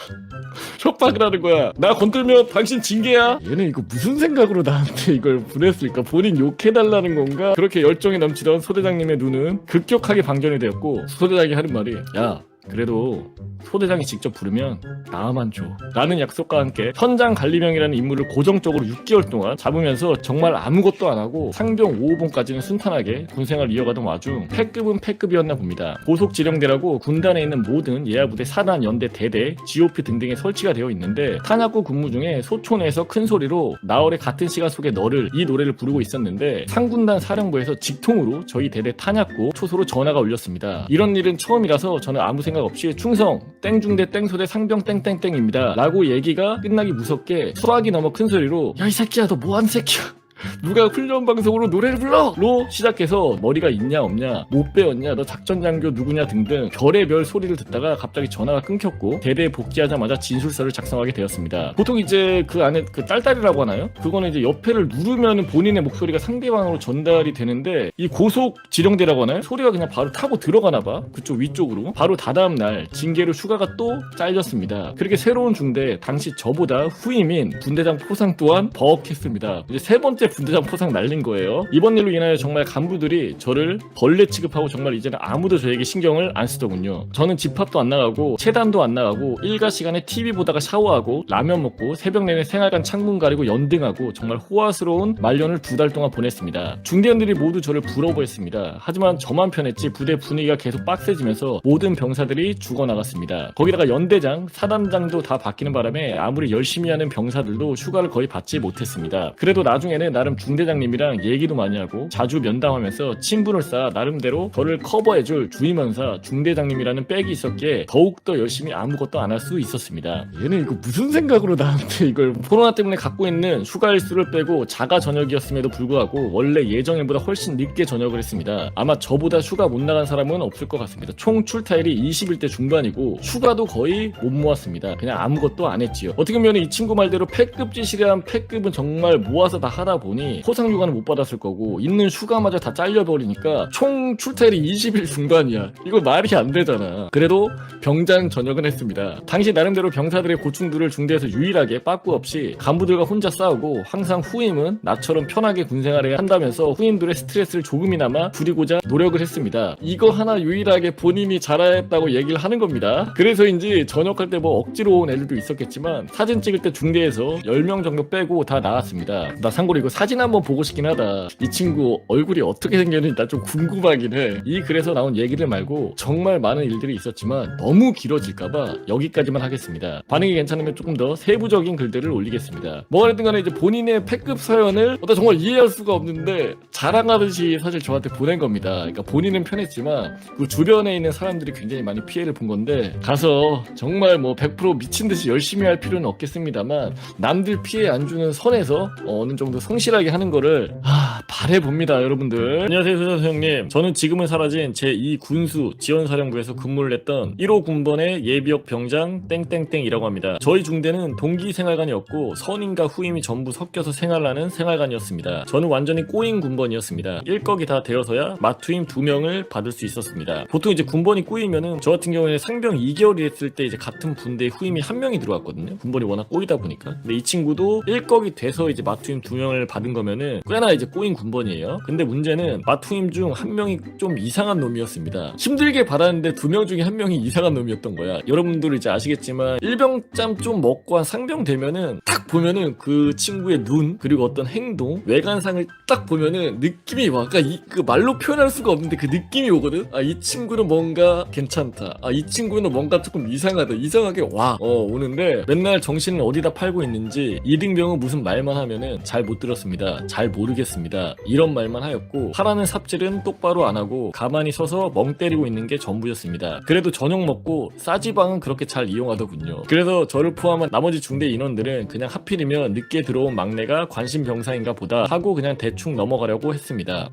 협박을 하는 거야. 나 건들면 당신 징계야. 얘는 이거 무슨 생각으로 나한테 이걸 보냈을까? 본인 욕해달라는 건가? 그렇게 열정이 넘치던 소대장님의 눈은 급격하게 방전이 되었고 소대장이 하는 말이 야, 그래도 소대장이 직접 부르면 나만 줘 라는 약속과 함께 현장 관리병이라는 임무를 고정적으로 6개월 동안 잡으면서 정말 아무것도 안 하고 상병 5호봉까지는 순탄하게 군생활을 이어가던 와중 패급은 패급이었나 봅니다. 고속지령대라고 군단에 있는 모든 예하부대 사단, 연대, 대대, GOP 등등에 설치가 되어 있는데 탄약고 근무 중에 소촌에서 큰 소리로 나월의 같은 시간 속에 너를 이 노래를 부르고 있었는데 상군단 사령부에서 직통으로 저희 대대 탄약고 초소로 전화가 울렸습니다. 이런 일은 처음이라서 저는 아무 생각 없이 충성 땡중대 땡소대 상병 땡땡땡입니다 라고 얘기가 끝나기 무섭게 수학이 넘어 큰 소리로 야, 이 새끼야, 너 뭐하는 새끼야, 누가 훈련 방송으로 노래를 불러? 로 시작해서 머리가 있냐 없냐, 못 배웠냐, 너 작전장교 누구냐 등등 별의별 소리를 듣다가 갑자기 전화가 끊겼고 대대에 복귀하자마자 진술서를 작성하게 되었습니다. 보통 이제 그 안에 그 딸딸이라고 하나요? 그거는 이제 옆에를 누르면 본인의 목소리가 상대방으로 전달이 되는데 이 고속 지령대라고 하나요? 소리가 그냥 바로 타고 들어가나봐. 그쪽 위쪽으로. 바로 다다음 날 징계로 휴가가 또 잘렸습니다. 그렇게 새로운 중대, 당시 저보다 후임인 분대장 포상 또한 버럭했습니다. 이제 세 번째 분대장 포상 날린 거예요. 이번 일로 인하여 정말 간부들이 저를 벌레 취급하고 정말 이제는 아무도 저에게 신경을 안 쓰더군요. 저는 집합도 안 나가고 체단도 안 나가고 일과 시간에 TV 보다가 샤워하고 라면 먹고 새벽 내내 생활관 창문 가리고 연등하고 정말 호화스러운 말년을 2달 동안 보냈습니다. 중대원들이 모두 저를 부러워했습니다. 하지만 저만 편했지 부대 분위기가 계속 빡세지면서 모든 병사들이 죽어나갔습니다. 거기다가 연대장, 사단장도 다 바뀌는 바람에 아무리 열심히 하는 병사들도 휴가를 거의 받지 못했습니다. 그래도 나중에는 나름 중대장님이랑 얘기도 많이 하고 자주 면담하면서 친분을 쌓아 나름대로 저를 커버해줄 주임원사 중대장님이라는 백이 있었기에 더욱더 열심히 아무것도 안 할 수 있었습니다. 얘는 이거 무슨 생각으로 나한테 이걸 코로나 때문에 갖고 있는 휴가 일수를 빼고 자가 전역이었음에도 불구하고 원래 예정일보다 훨씬 늦게 전역을 했습니다. 아마 저보다 휴가 못 나간 사람은 없을 것 같습니다. 총 출타일이 21대 중반이고 휴가도 거의 못 모았습니다. 그냥 아무것도 안 했지요. 어떻게 보면 이 친구 말대로 패급 지시란 패급은 정말 모아서 다 하다 보니 포상휴가는 못 받았을 거고 있는 휴가마저 다 잘려버리니까 총 출타일이 20일 중반이야. 이거 말이 안 되잖아. 그래도 병장 전역은 했습니다. 당시 나름대로 병사들의 고충들을 중대에서 유일하게 빠꾸 없이 간부들과 혼자 싸우고 항상 후임은 나처럼 편하게 군생활을 한다면서 후임들의 스트레스를 조금이나마 줄이고자 노력을 했습니다. 이거 하나 유일하게 본인이 잘했다고 얘기를 하는 겁니다. 그래서인지 전역할 때 뭐 억지로 온 애들도 있었겠지만 사진 찍을 때 중대에서 10명 정도 빼고 다 나왔습니다. 나 참고로 이거 사진 한번 보고 싶긴 하다. 이 친구 얼굴이 어떻게 생겼는지 나 좀 궁금하긴 해. 이 글에서 나온 얘기를 말고 정말 많은 일들이 있었지만 너무 길어질까봐 여기까지만 하겠습니다. 반응이 괜찮으면 조금 더 세부적인 글들을 올리겠습니다. 뭐가 됐든 간에 이제 본인의 패급 사연을 나 정말 이해할 수가 없는데 자랑하듯이 사실 저한테 보낸 겁니다. 그러니까 본인은 편했지만 그 주변에 있는 사람들이 굉장히 많이 피해를 본 건데 가서 정말 뭐 100% 미친 듯이 열심히 할 필요는 없겠습니다만 남들 피해 안 주는 선에서 어느 정도 성실하게 하는 거를 바래봅니다, 여러분들. 안녕하세요, 소장수 형님. 저는 지금은 사라진 제2 군수 지원사령부에서 근무를 했던 1호 군번의 예비역 병장 땡땡땡이라고 합니다. 저희 중대는 동기 생활관이었고 선임과 후임이 전부 섞여서 생활하는 생활관이었습니다. 저는 완전히 꼬인 군번이었습니다. 1거기 다 되어서야 마투임 2명을 받을 수 있었습니다. 보통 이제 군번이 꼬이면은 저 같은 경우에는 상병 2개월이 했을 때 이제 같은 분대에 후임이 1명이 들어왔거든요. 군번이 워낙 꼬이다 보니까. 근데 이 친구도 1거기 돼서 이제 마투임 2명을 받은 거면은 꽤나 이제 꼬인 군번이에요. 근데 문제는 마투임 중 1명이 좀 이상한 놈이었습니다. 힘들게 받았는데 2명 중에 1명이 이상한 놈이었던 거야. 여러분들 이제 아시겠지만 일병짬 좀 먹고 한 상병 되면은 딱 보면은 그 친구의 눈 그리고 어떤 행동 외관상을 딱 보면은 느낌이 와. 그러니까 그 말로 표현할 수가 없는데 그 느낌이 오거든. 이 친구는 뭔가 괜찮다. 이 친구는 뭔가 조금 이상하다. 이상하게 오는데 맨날 정신을 어디다 팔고 있는지 이등병은 무슨 말만 하면은 잘 못 들었습니다. 잘 모르겠습니다. 이런 말만 하였고 하라는 삽질은 똑바로 안 하고 가만히 서서 멍 때리고 있는 게 전부였습니다. 그래도 저녁 먹고 싸지방은 그렇게 잘 이용하더군요. 그래서 저를 포함한 나머지 중대 인원들은 그냥 하필이면 늦게 들어온 막내가 관심 병사인가 보다 하고 그냥 대충 넘어가려고 했습니다.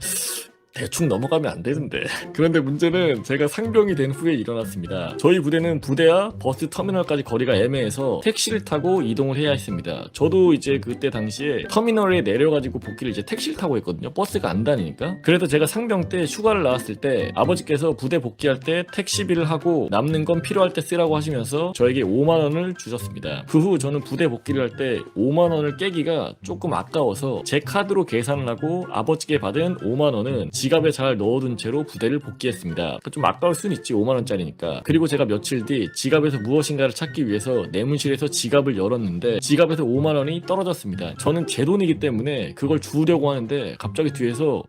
대충 넘어가면 안 되는데. 그런데 문제는 제가 상병이 된 후에 일어났습니다. 저희 부대는 부대와 버스 터미널까지 거리가 애매해서 택시를 타고 이동을 해야 했습니다. 저도 이제 그때 당시에 터미널에 내려가지고 복귀를 이제 택시를 타고 했거든요. 버스가 안 다니니까. 그래서 제가 상병 때 휴가를 나왔을 때 아버지께서 부대 복귀할 때 택시비를 하고 남는 건 필요할 때 쓰라고 하시면서 저에게 5만 원을 주셨습니다. 그 후 저는 부대 복귀를 할 때 5만 원을 깨기가 조금 아까워서 제 카드로 계산을 하고 아버지께 받은 5만 원은 지갑에 잘 넣어둔 채로 부대를 복귀했습니다. 좀 아까울 순 있지 5만원짜리니까. 그리고 제가 며칠 뒤 지갑에서 무엇인가를 찾기 위해서 내무실에서 지갑을 열었는데 지갑에서 5만원이 떨어졌습니다. 저는 제 돈이기 때문에 그걸 주려고 하는데 갑자기 뒤에서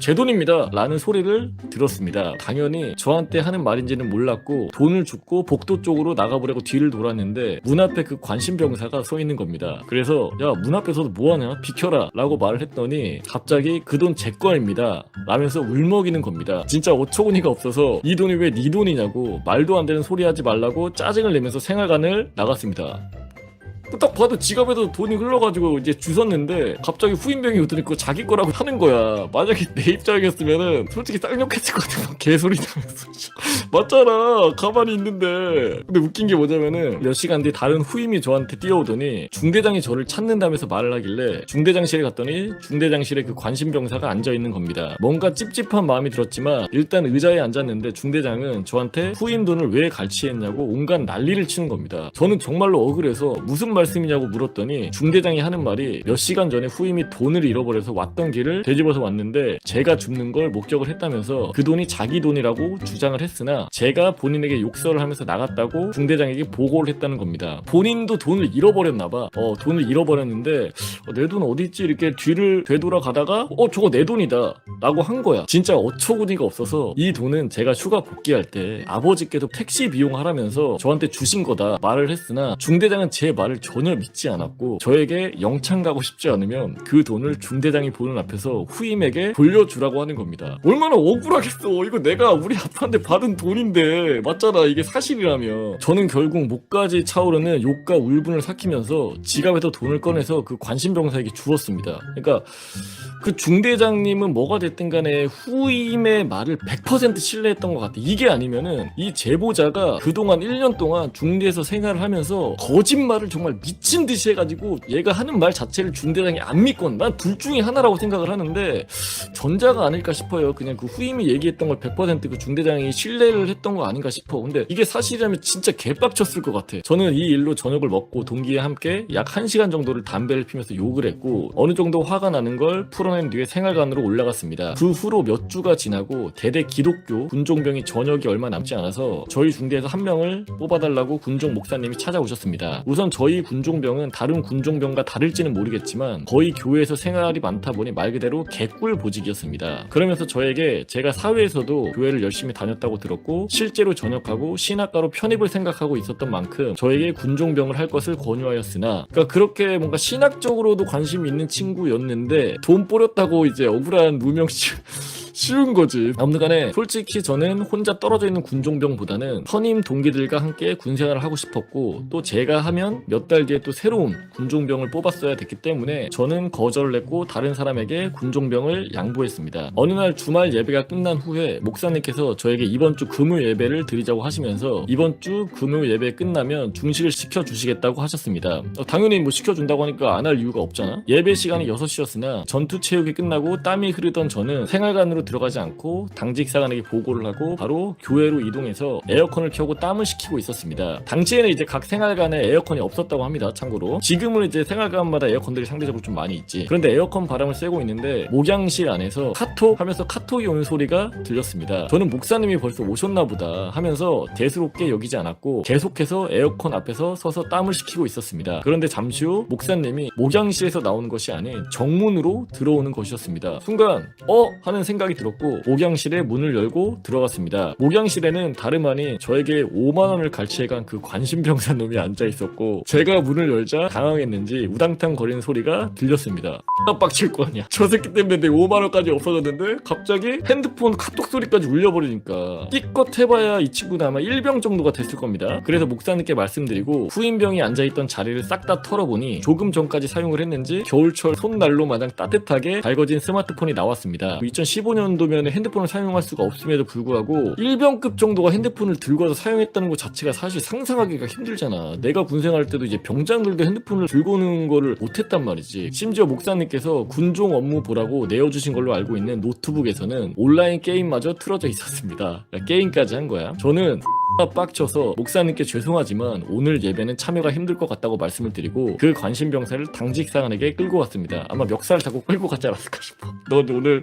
제 돈입니다 라는 소리를 들었습니다. 당연히 저한테 하는 말인지는 몰랐고 돈을 줍고 복도 쪽으로 나가보려고 뒤를 돌았는데 문 앞에 그 관심병사가 서 있는 겁니다. 그래서 야 문 앞에서도 뭐하냐 비켜라 라고 말을 했더니 갑자기 그 돈 제 거입니다 라면서 울먹이는 겁니다. 진짜 어처구니가 없어서 이 돈이 왜 네 돈이냐고 말도 안 되는 소리 하지 말라고 짜증을 내면서 생활관을 나갔습니다. 딱 봐도 지갑에도 돈이 흘러가지고 이제 주웠는데 갑자기 후임병이 오더니 그거 자기 거라고 하는 거야. 만약에 내 입장이었으면은 솔직히 쌍욕했을 것 같아. 개소리 나면서 맞잖아 가만히 있는데. 근데 웃긴 게 뭐냐면은 몇 시간 뒤 다른 후임이 저한테 뛰어오더니 중대장이 저를 찾는다면서 말을 하길래 중대장실에 갔더니 중대장실에 그 관심병사가 앉아있는 겁니다. 뭔가 찝찝한 마음이 들었지만 일단 의자에 앉았는데 중대장은 저한테 후임 돈을 왜 갈취했냐고 온갖 난리를 치는 겁니다. 저는 정말로 억울해서 무슨 말 말씀이냐고 물었더니 중대장이 하는 말이 몇 시간 전에 후임이 돈을 잃어버려서 왔던 길을 되짚어서 왔는데 제가 줍는 걸 목격을 했다면서 그 돈이 자기 돈이라고 주장을 했으나 제가 본인에게 욕설을 하면서 나갔다고 중대장에게 보고를 했다는 겁니다. 본인도 돈을 잃어버렸나봐. 돈을 잃어버렸는데 내 돈 어디 있지 이렇게 뒤를 되돌아가다가 저거 내 돈이다 라고 한 거야. 진짜 어처구니가 없어서 이 돈은 제가 휴가 복귀할 때 아버지께서 택시 비용 하라면서 저한테 주신 거다 말을 했으나 중대장은 제 말을 전혀 믿지 않았고 저에게 영창 가고 싶지 않으면 그 돈을 중대장이 보는 앞에서 후임에게 돌려주라고 하는 겁니다. 얼마나 억울하겠어. 이거 내가 우리 아빠한테 받은 돈인데 맞잖아. 이게 사실이라며. 저는 결국 목까지 차오르는 욕과 울분을 삭히면서 지갑에서 돈을 꺼내서 그 관심병사에게 주었습니다. 그러니까 그 중대장님은 뭐가 됐든 간에 후임의 말을 100% 신뢰했던 것 같아. 이게 아니면은 이 제보자가 그동안 1년 동안 중대에서 생활을 하면서 거짓말을 정말 미친 듯이 해가지고 얘가 하는 말 자체를 중대장이 안 믿건 난 둘 중에 하나라고 생각을 하는데 전자가 아닐까 싶어요. 그냥 그 후임이 얘기했던 걸 100%그 중대장이 신뢰를 했던 거 아닌가 싶어. 근데 이게 사실이라면 진짜 개빡쳤을 것 같아. 저는 이 일로 저녁을 먹고 동기와 함께 약 1시간 정도를 담배를 피면서 욕을 했고 어느 정도 화가 나는 걸 풀어낸 뒤에 생활관으로 올라갔습니다. 그 후로 몇 주가 지나고 대대 기독교 군종병이 전역이 얼마 남지 않아서 저희 중대에서 한 명을 뽑아달라고 군종 목사님이 찾아오셨습니다. 우선 저희 군종병은 다른 군종병과 다를지는 모르겠지만 거의 교회에서 생활이 많다 보니 말 그대로 개꿀 보직이었습니다. 그러면서 저에게 제가 사회에서도 교회를 열심히 다녔다고 들었고 실제로 전역하고 신학과로 편입을 생각하고 있었던 만큼 저에게 군종병을 할 것을 권유하였으나 그러니까 그렇게 뭔가 신학적으로도 관심이 있는 친구였는데 돈 뿌렸다고 이제 억울한 누명 쉬운 거지. 아무튼간에 솔직히 저는 혼자 떨어져 있는 군종병보다는 선임 동기들과 함께 군생활을 하고 싶었고 또 제가 하면 몇 달 뒤에 또 새로운 군종병을 뽑았어야 됐기 때문에 저는 거절을 했고 다른 사람에게 군종병을 양보했습니다. 어느 날 주말 예배가 끝난 후에 목사님께서 저에게 이번 주 금요 예배를 드리자고 하시면서 이번 주 금요 예배 끝나면 중식을 시켜주시겠다고 하셨습니다. 당연히 뭐 시켜준다고 하니까 안 할 이유가 없잖아. 예배 시간이 6시였으나 전투 체육이 끝나고 땀이 흐르던 저는 생활관으로 들어가지 않고 당직사관에게 보고를 하고 바로 교회로 이동해서 에어컨을 켜고 땀을 식히고 있었습니다. 당시에는 이제 각 생활관에 에어컨이 없었다고 합니다. 참고로 지금은 이제 생활관마다 에어컨들이 상대적으로 좀 많이 있지. 그런데 에어컨 바람을 쐬고 있는데 목양실 안에서 카톡 하면서 카톡이 오는 소리가 들렸습니다. 저는 목사님이 벌써 오셨나 보다 하면서 대수롭게 여기지 않았고 계속해서 에어컨 앞에서 서서 땀을 식히고 있었습니다. 그런데 잠시 후 목사님이 목양실에서 나오는 것이 아닌 정문으로 들어오는 것이었습니다. 순간 하는 생각이 들었고 목양실에 문을 열고 들어갔습니다. 목양실에는 다름 아닌 저에게 5만 원을 갈취해간 그 관심병사 놈이 앉아있었고 제가 문을 열자 당황했는지 우당탕 거리는 소리가 들렸습니다. 빡칠 거 아니야. 저 새끼 때문에 내 5만 원까지 없어졌는데 갑자기 핸드폰 카톡 소리까지 울려버리니까 끼껏 해봐야 이 친구는 아마 1병 정도가 됐을 겁니다. 그래서 목사님께 말씀드리고 후임병이 앉아있던 자리를 싹 다 털어보니 조금 전까지 사용을 했는지 겨울철 손난로 마냥 따뜻하게 달궈진 스마트폰이 나왔습니다. 2015년도면 핸드폰을 사용할 수가 없음에도 불구하고 1병급 정도가 핸드폰을 들고 와서 사용했다는 것 자체가 사실 상상하기가 힘들잖아. 내가 군생활 때도 이제 병장들도 핸드폰을 들고 오는 거를 못했단 말이지. 심지어 목사님께서 군종 업무 보라고 내어주신 걸로 알고 있는 노트북에서는 온라인 게임마저 틀어져 있었습니다. 게임까지 한 거야. 저는 빡쳐서 목사님께 죄송하지만 오늘 예배는 참여가 힘들 것 같다고 말씀을 드리고 그 관심병사를 당직사관에게 끌고 왔습니다. 아마 멱살 잡고 끌고 가지 않았을까 싶어. 넌 오늘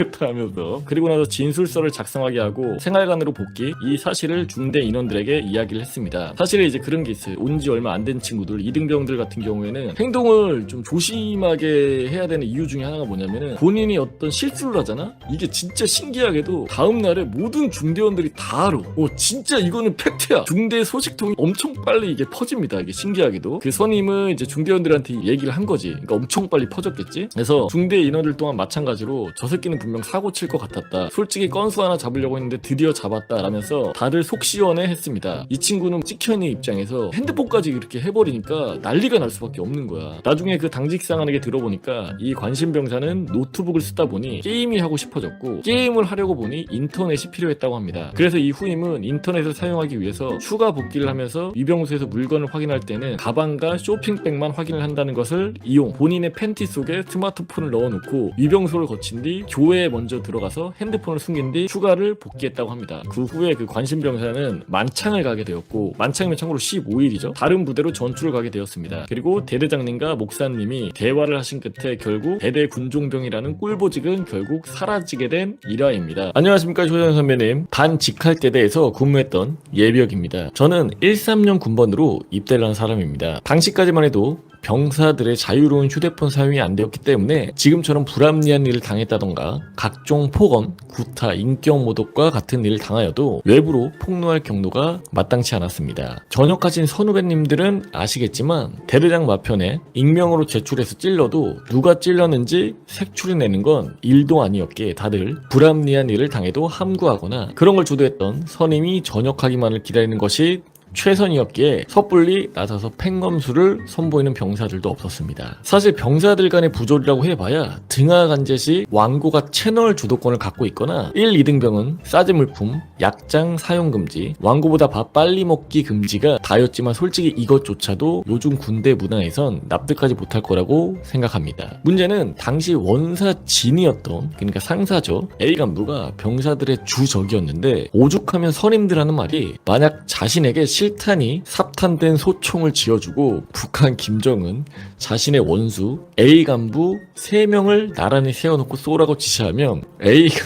했다 하면서. 그리고 나서 진술서를 작성하게 하고 생활관으로 복귀, 이 사실을 중대 인원들에게 이야기를 했습니다. 사실은 이제 그런 게 있어요. 온 지 얼마 안 된 친구들, 이등병들 같은 경우에는 행동을 좀 조심하게 해야 되는 이유 중에 하나가 뭐냐면은 본인이 어떤 실수를 하잖아? 이게 진짜 신기하게도 다음날에 모든 중대원들이 다 알아. 진짜 이거는 팩트야. 중대 소식통이 엄청 빨리 이게 퍼집니다. 이게 신기하게도. 그 선임은 이제 중대원들한테 얘기를 한 거지. 그러니까 엄청 빨리 퍼졌겠지? 그래서 중대 인원들 또한 마찬가지로 저 새끼는 분명 사고 칠 것 같았다. 솔직히 건수 하나 잡으려고 했는데 드디어 잡았다 라면서 다들 속 시원해 했습니다. 이 친구는 찍혀있는 입장에서 핸드폰까지 이렇게 해버리니까 난리가 날 수밖에 없는 거야. 나중에 그 당직상관에게 들어보니까 이 관심병사는 노트북을 쓰다 보니 게임이 하고 싶어졌고 게임을 하려고 보니 인터넷이 필요했다고 합니다. 그래서 이 후임은 인터넷을 사용하기 위해서 휴가 복귀를 하면서 위병소에서 물건을 확인할 때는 가방과 쇼핑백만 확인을 한다는 것을 이용 본인의 팬티 속에 스마트폰을 넣어놓고 위병소를 거친 뒤 교회 부에 먼저 들어가서 핸드폰을 숨긴 뒤 휴가를 복귀했다고 합니다. 그 후에 그 관심병사는 만창을 가게 되었고, 만창이면 참고로 15일이죠. 다른 부대로 전출을 가게 되었습니다. 그리고 대대장님과 목사님이 대화를 하신 끝에 결국 대대 군종병이라는 꿀보직은 결국 사라지게 된 일화입니다. 안녕하십니까, 조현 선배님. 반직할대대에서 근무했던 예비역입니다. 저는 13년 군번으로 입대를 한 사람입니다. 당시까지만 해도 병사들의 자유로운 휴대폰 사용이 안 되었기 때문에 지금처럼 불합리한 일을 당했다던가 각종 폭언, 구타, 인격 모독과 같은 일을 당하여도 외부로 폭로할 경로가 마땅치 않았습니다. 전역하신 선후배님들은 아시겠지만 대대장 마편에 익명으로 제출해서 찔러도 누가 찔렀는지 색출해내는 건 일도 아니었기에 다들 불합리한 일을 당해도 함구하거나 그런 걸 주도했던 선임이 전역하기만을 기다리는 것이 최선이었기에 섣불리 나서서 팽검수를 선보이는 병사들도 없었습니다. 사실 병사들 간의 부조리라고 해봐야 등하간제 시 왕고가 채널 주도권을 갖고 있거나 1, 2등병은 싸지 물품, 약장 사용 금지, 왕고보다 밥 빨리 먹기 금지가 다였지만 솔직히 이것조차도 요즘 군대 문화에선 납득하지 못할 거라고 생각합니다. 문제는 당시 원사진이었던, 그러니까 상사죠, A 간부가 병사들의 주적이었는데 오죽하면 선임들 하는 말이 만약 자신에게 실탄이 삽탄된 소총을 쥐어주고 북한 김정은 자신의 원수 A 간부 3명을 나란히 세워놓고 쏘라고 지시하면 A가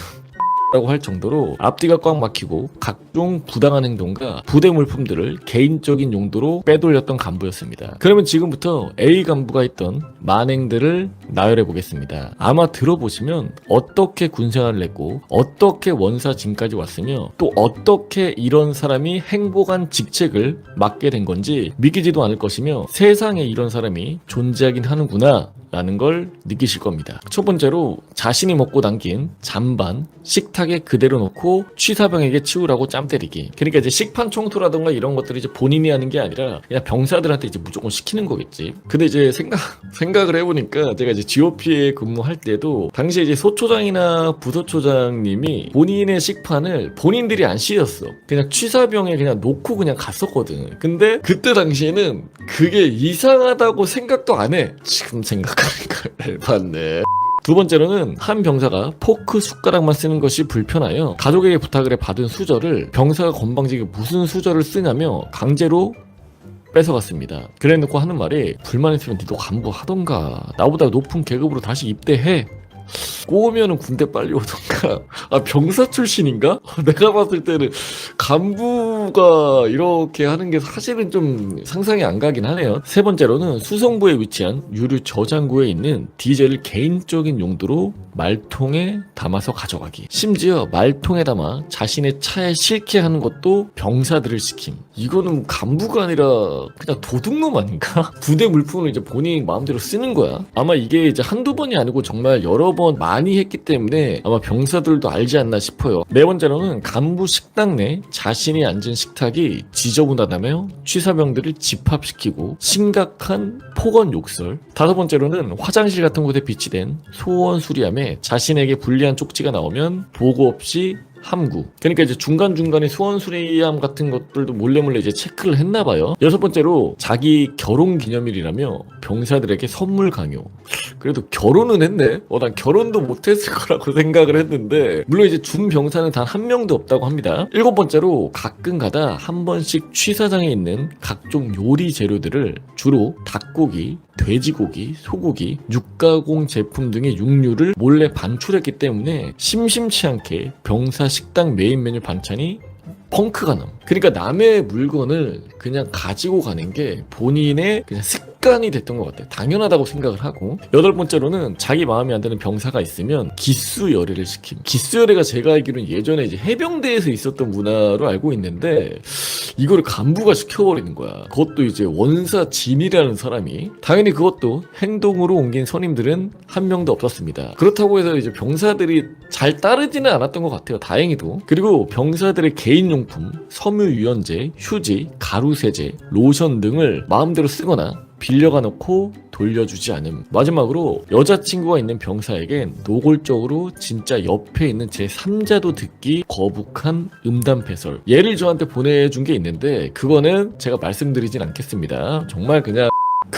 라고 할 정도로 앞뒤가 꽉 막히고 각종 부당한 행동과 부대 물품들을 개인적인 용도로 빼돌렸던 간부였습니다. 그러면 지금부터 A 간부가 했던 만행들을 나열해 보겠습니다. 아마 들어보시면 어떻게 군생활을 했고 어떻게 원사진까지 왔으며 또 어떻게 이런 사람이 행복한 직책을 맡게 된 건지 믿기지도 않을 것이며 세상에 이런 사람이 존재하긴 하는구나 라는 걸 느끼실 겁니다. 첫 번째로 자신이 먹고 남긴 잔반 식탁에 그대로 놓고 취사병에게 치우라고 짬 때리기. 그러니까 이제 식판 청소라던가 이런 것들이 이제 본인이 하는 게 아니라 그냥 병사들한테 이제 무조건 시키는 거겠지. 근데 이제 생각을 해보니까 제가 이제 GOP에 근무할 때도 당시에 이제 소초장이나 부소초장님이 본인의 식판을 본인들이 안 씻었어. 그냥 취사병에 그냥 놓고 그냥 갔었거든. 근데 그때 당시에는 그게 이상하다고 생각도 안 해. 지금 생각하니까 열받네. 두 번째로는 한 병사가 포크 숟가락만 쓰는 것이 불편하여 가족에게 부탁을 해 받은 수저를 병사가 건방지게 무슨 수저를 쓰냐며 강제로 뺏어갔습니다. 그래놓고 하는 말이 불만 있으면 니도 간부 하던가 나보다 높은 계급으로 다시 입대해. 꼬우면은 군대 빨리 오던가. 아, 병사 출신인가? 내가 봤을 때는 간부가 이렇게 하는 게 사실은 좀 상상이 안 가긴 하네요. 세 번째로는 수송부에 위치한 유류 저장고에 있는 디젤을 개인적인 용도로 말통에 담아서 가져가기. 심지어 말통에 담아 자신의 차에 실게 하는 것도 병사들을 시킴. 이거는 간부가 아니라 그냥 도둑놈 아닌가? 부대 물품을 이제 본인 마음대로 쓰는 거야. 아마 이게 이제 한두 번이 아니고 정말 여러 번 많이 했기 때문에 아마 병사들도 알지 않나 싶어요. 네 번째로는 간부 식당 내 자신이 앉은 식탁이 지저분하다며 취사병들을 집합시키고 심각한 폭언 욕설. 다섯 번째로는 화장실 같은 곳에 비치된 소원 수리함에 자신에게 불리한 쪽지가 나오면 보고 없이 함구. 그러니까 이제 중간중간에 소원 수리함 같은 것들도 몰래 이제 체크를 했나봐요. 여섯 번째로 자기 결혼 기념일이라며 병사들에게 선물 강요. 그래도 결혼은 했네? 난 결혼도 못했을 거라고 생각을 했는데 물론 이제 준 병사는 단 한 명도 없다고 합니다. 일곱 번째로 가끔가다 한 번씩 취사장에 있는 각종 요리 재료들을 주로 닭고기, 돼지고기, 소고기, 육가공 제품 등의 육류를 몰래 반출했기 때문에 심심치 않게 병사 식당 메인 메뉴 반찬이 펑크가 남. 그러니까 남의 물건을 그냥 가지고 가는 게 본인의 그냥 습관이 됐던 것 같아요. 당연하다고 생각을 하고. 여덟 번째로는 자기 마음에 안 드는 병사가 있으면 기수 열애를 시킴. 기수 열애가 제가 알기로는 예전에 이제 해병대에서 있었던 문화로 알고 있는데 이거를 간부가 시켜버리는 거야. 그것도 이제 원사진이라는 사람이. 당연히 그것도 행동으로 옮긴 선임들은 한 명도 없었습니다. 그렇다고 해서 이제 병사들이 잘 따르지는 않았던 것 같아요. 다행히도. 그리고 병사들의 개인용품, 섬유유연제, 휴지, 가루세제, 로션 등을 마음대로 쓰거나 빌려가 놓고 돌려주지 않음. 마지막으로 여자친구가 있는 병사에겐 노골적으로 진짜 옆에 있는 제3자도 듣기 거북한 음담패설. 얘를 저한테 보내준 게 있는데 그거는 제가 말씀드리진 않겠습니다. 정말 그냥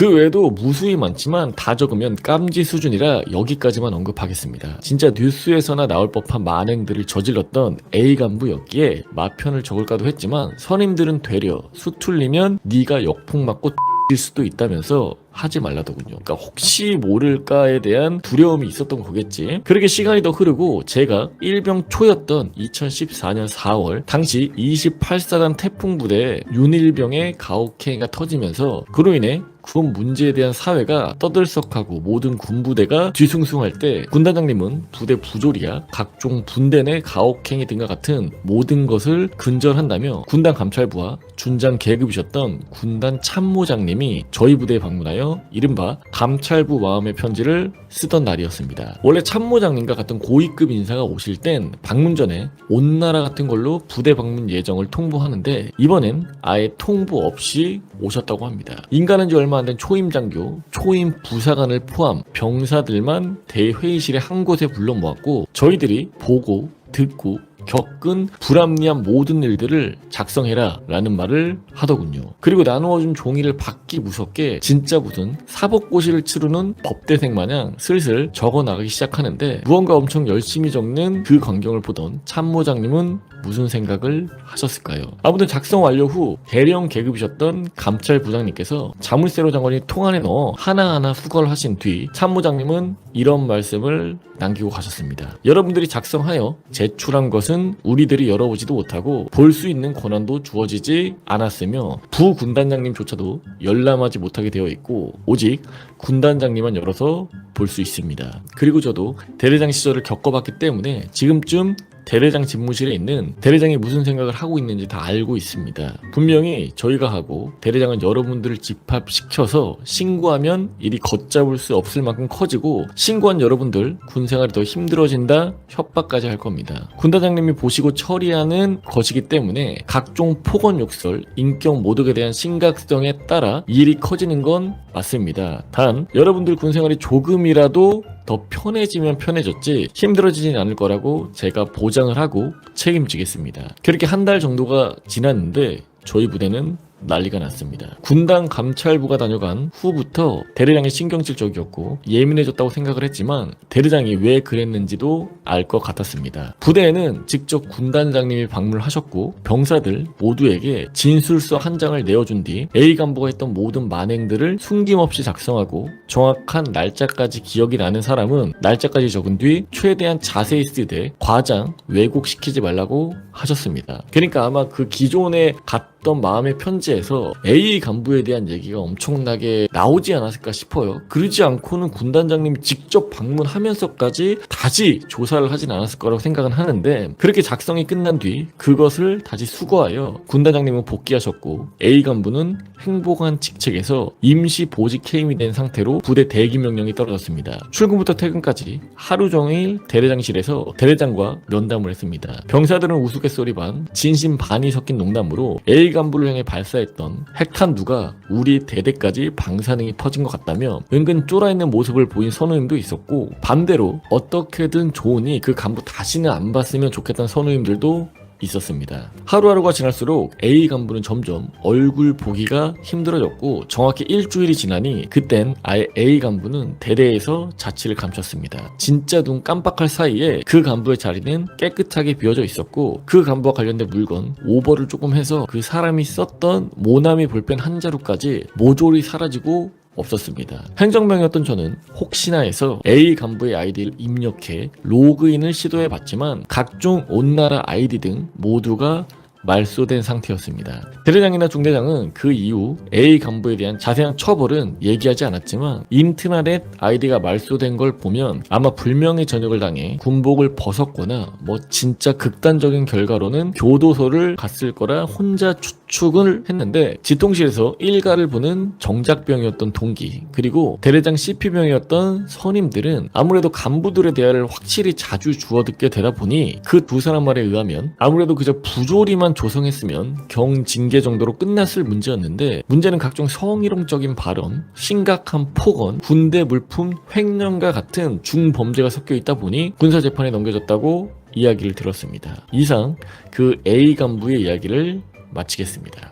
그 외에도 무수히 많지만 다 적으면 깜지 수준이라 여기까지만 언급하겠습니다. 진짜 뉴스에서나 나올 법한 만행들을 저질렀던 A 간부였기에 마편을 적을까도 했지만 선임들은 되려 수틀리면 네가 역풍 맞고 일 수도 있다면서 하지 말라더군요. 그러니까 혹시 모를까에 대한 두려움이 있었던 거겠지. 그렇게 시간이 더 흐르고 제가 일병 초였던 2014년 4월 당시 28사단 태풍 부대에 윤일병의 가혹행위가 터지면서 그로 인해 군 문제에 대한 사회가 떠들썩하고 모든 군부대가 뒤숭숭할 때 군단장님은 부대 부조리야 각종 분대 내 가혹행위 등과 같은 모든 것을 근절한다며 군단 감찰부와 준장 계급이셨던 군단 참모장님이 저희 부대에 방문하여 이른바 감찰부 마음의 편지를 쓰던 날이었습니다. 원래 참모장님과 같은 고위급 인사가 오실 땐 방문 전에 온 나라 같은 걸로 부대 방문 예정을 통보하는데 이번엔 아예 통보 없이 오셨다고 합니다. 인가는 지 얼마 안 된 초임 장교, 초임 부사관을 포함 병사들만 대회의실에 한 곳에 불러 모았고 저희들이 보고 듣고 겪은 불합리한 모든 일들을 작성해라 라는 말을 하더군요. 그리고 나누어준 종이를 받기 무섭게 진짜 무슨 사법고시를 치르는 법대생 마냥 슬슬 적어나가기 시작하는데 무언가 엄청 열심히 적는 그 광경을 보던 참모장님은 무슨 생각을 하셨을까요? 아무튼 작성 완료 후 대령 계급이셨던 감찰부장님께서 자물쇠로 장관이 통 안에 넣어 하나하나 수거를 하신 뒤 참모장님은 이런 말씀을 남기고 가셨습니다. 여러분들이 작성하여 제출한 것은 우리들이 열어보지도 못하고 볼 수 있는 권한도 주어지지 않았으며 부군단장님조차도 열람하지 못하게 되어 있고 오직 군단장님만 열어서 볼 수 있습니다. 그리고 저도 대대장 시절을 겪어봤기 때문에 지금쯤 대대장 집무실에 있는 대대장이 무슨 생각을 하고 있는지 다 알고 있습니다. 분명히 저희가 하고 대대장은 여러분들을 집합시켜서 신고하면 일이 걷잡을 수 없을 만큼 커지고 신고한 여러분들 군생활이 더 힘들어진다 협박까지 할 겁니다. 군단장님이 보시고 처리하는 것이기 때문에 각종 폭언 욕설, 인격 모독에 대한 심각성에 따라 일이 커지는 건 맞습니다. 단 여러분들 군생활이 조금이라도 더 편해지면 편해졌지 힘들어지진 않을 거라고 제가 보장을 하고 책임지겠습니다. 그렇게 한 달 정도가 지났는데 저희 부대는 난리가 났습니다. 군단 감찰부가 다녀간 후부터 대대장이 신경질적이었고 예민해졌다고 생각을 했지만 대대장이 왜 그랬는지도 알 것 같았습니다. 부대에는 직접 군단장님이 방문을 하셨고 병사들 모두에게 진술서 한 장을 내어준 뒤 A 간부가 했던 모든 만행들을 숨김없이 작성하고 정확한 날짜까지 기억이 나는 사람은 날짜까지 적은 뒤 최대한 자세히 쓰되 과장, 왜곡시키지 말라고 하셨습니다. 그러니까 아마 그 기존에 갔던 마음의 편지에서 A 간부에 대한 얘기가 엄청나게 나오지 않았을까 싶어요. 그러지 않고는 군단장님이 직접 방문하면서까지 다시 조사를 하진 않았을 거라고 생각은 하는데 그렇게 작성이 끝난 뒤 그것을 다시 수거하여 군단장님은 복귀하셨고 A 간부는 행복한 직책에서 임시 보직 해임이 된 상태로 부대 대기 명령이 떨어졌습니다. 출근부터 퇴근까지 하루 종일 대대장실에서 대대장과 면담을 했습니다. 병사들은 우스갯소리 반 진심 반이 섞인 농담으로 A 간부를 향해 발사했던 핵탄두가 우리 대대까지 방사능이 퍼진 것 같다며 은근 쫄아있는 모습을 보인 선우님도 있었고 반대로 어떻게든 좋으니 그 간부 다시는 안 봤으면 좋겠다는 선우님들도 있었습니다. 하루하루가 지날수록 A 간부는 점점 얼굴 보기가 힘들어졌고 정확히 일주일이 지나니 그땐 아예 A 간부는 대대에서 자취를 감췄습니다. 진짜 눈 깜빡할 사이에 그 간부의 자리는 깨끗하게 비워져 있었고 그 간부와 관련된 물건 오버를 조금 해서 그 사람이 썼던 모나미 볼펜 한 자루까지 모조리 사라지고 없었습니다. 행정병이었던 저는 혹시나 해서 A 간부의 아이디를 입력해 로그인을 시도해봤지만 각종 온나라 아이디 등 모두가 말소된 상태였습니다. 대대장이나 중대장은 그 이후 A 간부에 대한 자세한 처벌은 얘기하지 않았지만 인트라넷 아이디가 말소된 걸 보면 아마 불명예 전역을 당해 군복을 벗었거나 뭐 진짜 극단적인 결과로는 교도소를 갔을 거라 혼자 추측을 했는데 지통실에서 일가를 보는 정작병이었던 동기 그리고 대대장 CP병이었던 선임들은 아무래도 간부들의 대화를 확실히 자주 주워듣게 되다 보니 그 두 사람 말에 의하면 아무래도 그저 부조리만 조성했으면 경징계 정도로 끝났을 문제였는데 문제는 각종 성희롱적인 발언, 심각한 폭언, 군대 물품 횡령과 같은 중범죄가 섞여 있다 보니 군사재판에 넘겨졌다고 이야기를 들었습니다. 이상 그 A 간부의 이야기를 마치겠습니다.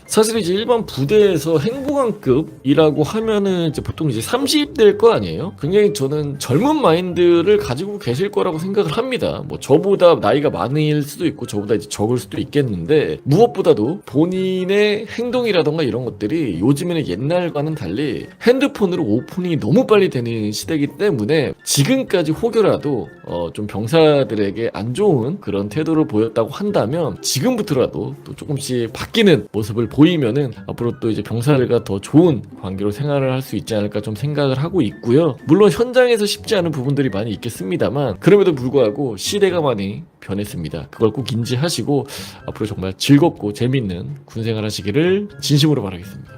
사실 이제 일반 부대에서 행보관급이라고 하면은 이제 보통 이제 30대일 거 아니에요? 굉장히 저는 젊은 마인드를 가지고 계실 거라고 생각을 합니다. 뭐 저보다 나이가 많을 수도 있고 저보다 이제 적을 수도 있겠는데 무엇보다도 본인의 행동이라던가 이런 것들이 요즘에는 옛날과는 달리 핸드폰으로 오프닝이 너무 빨리 되는 시대이기 때문에 지금까지 혹여라도 좀 병사들에게 안 좋은 그런 태도를 보였다고 한다면 지금부터라도 또 조금씩 바뀌는 모습을 보이면은 앞으로 또 이제 병사들과 더 좋은 관계로 생활을 할 수 있지 않을까 좀 생각을 하고 있고요. 물론 현장에서 쉽지 않은 부분들이 많이 있겠습니다만 그럼에도 불구하고 시대가 많이 변했습니다. 그걸 꼭 인지하시고 앞으로 정말 즐겁고 재밌는 군생활 하시기를 진심으로 바라겠습니다.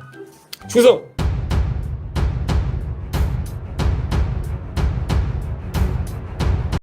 충성!